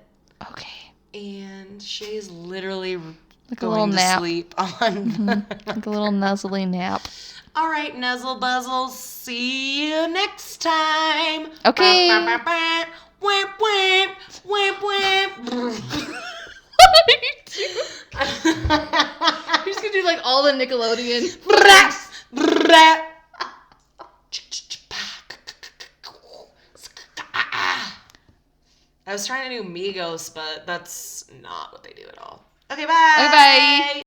Okay. And Shay's literally Like a little going to nap. sleep on. Like a little nuzzly nap. All right, Nuzzle Buzzle. See you next time. Okay. Ba, ba, ba, ba. Wimp, wimp, wimp, wimp. What are you doing? You're just gonna do like all the Nickelodeon. I was trying to do Migos, but that's not what they do at all. Okay, bye. Okay, bye.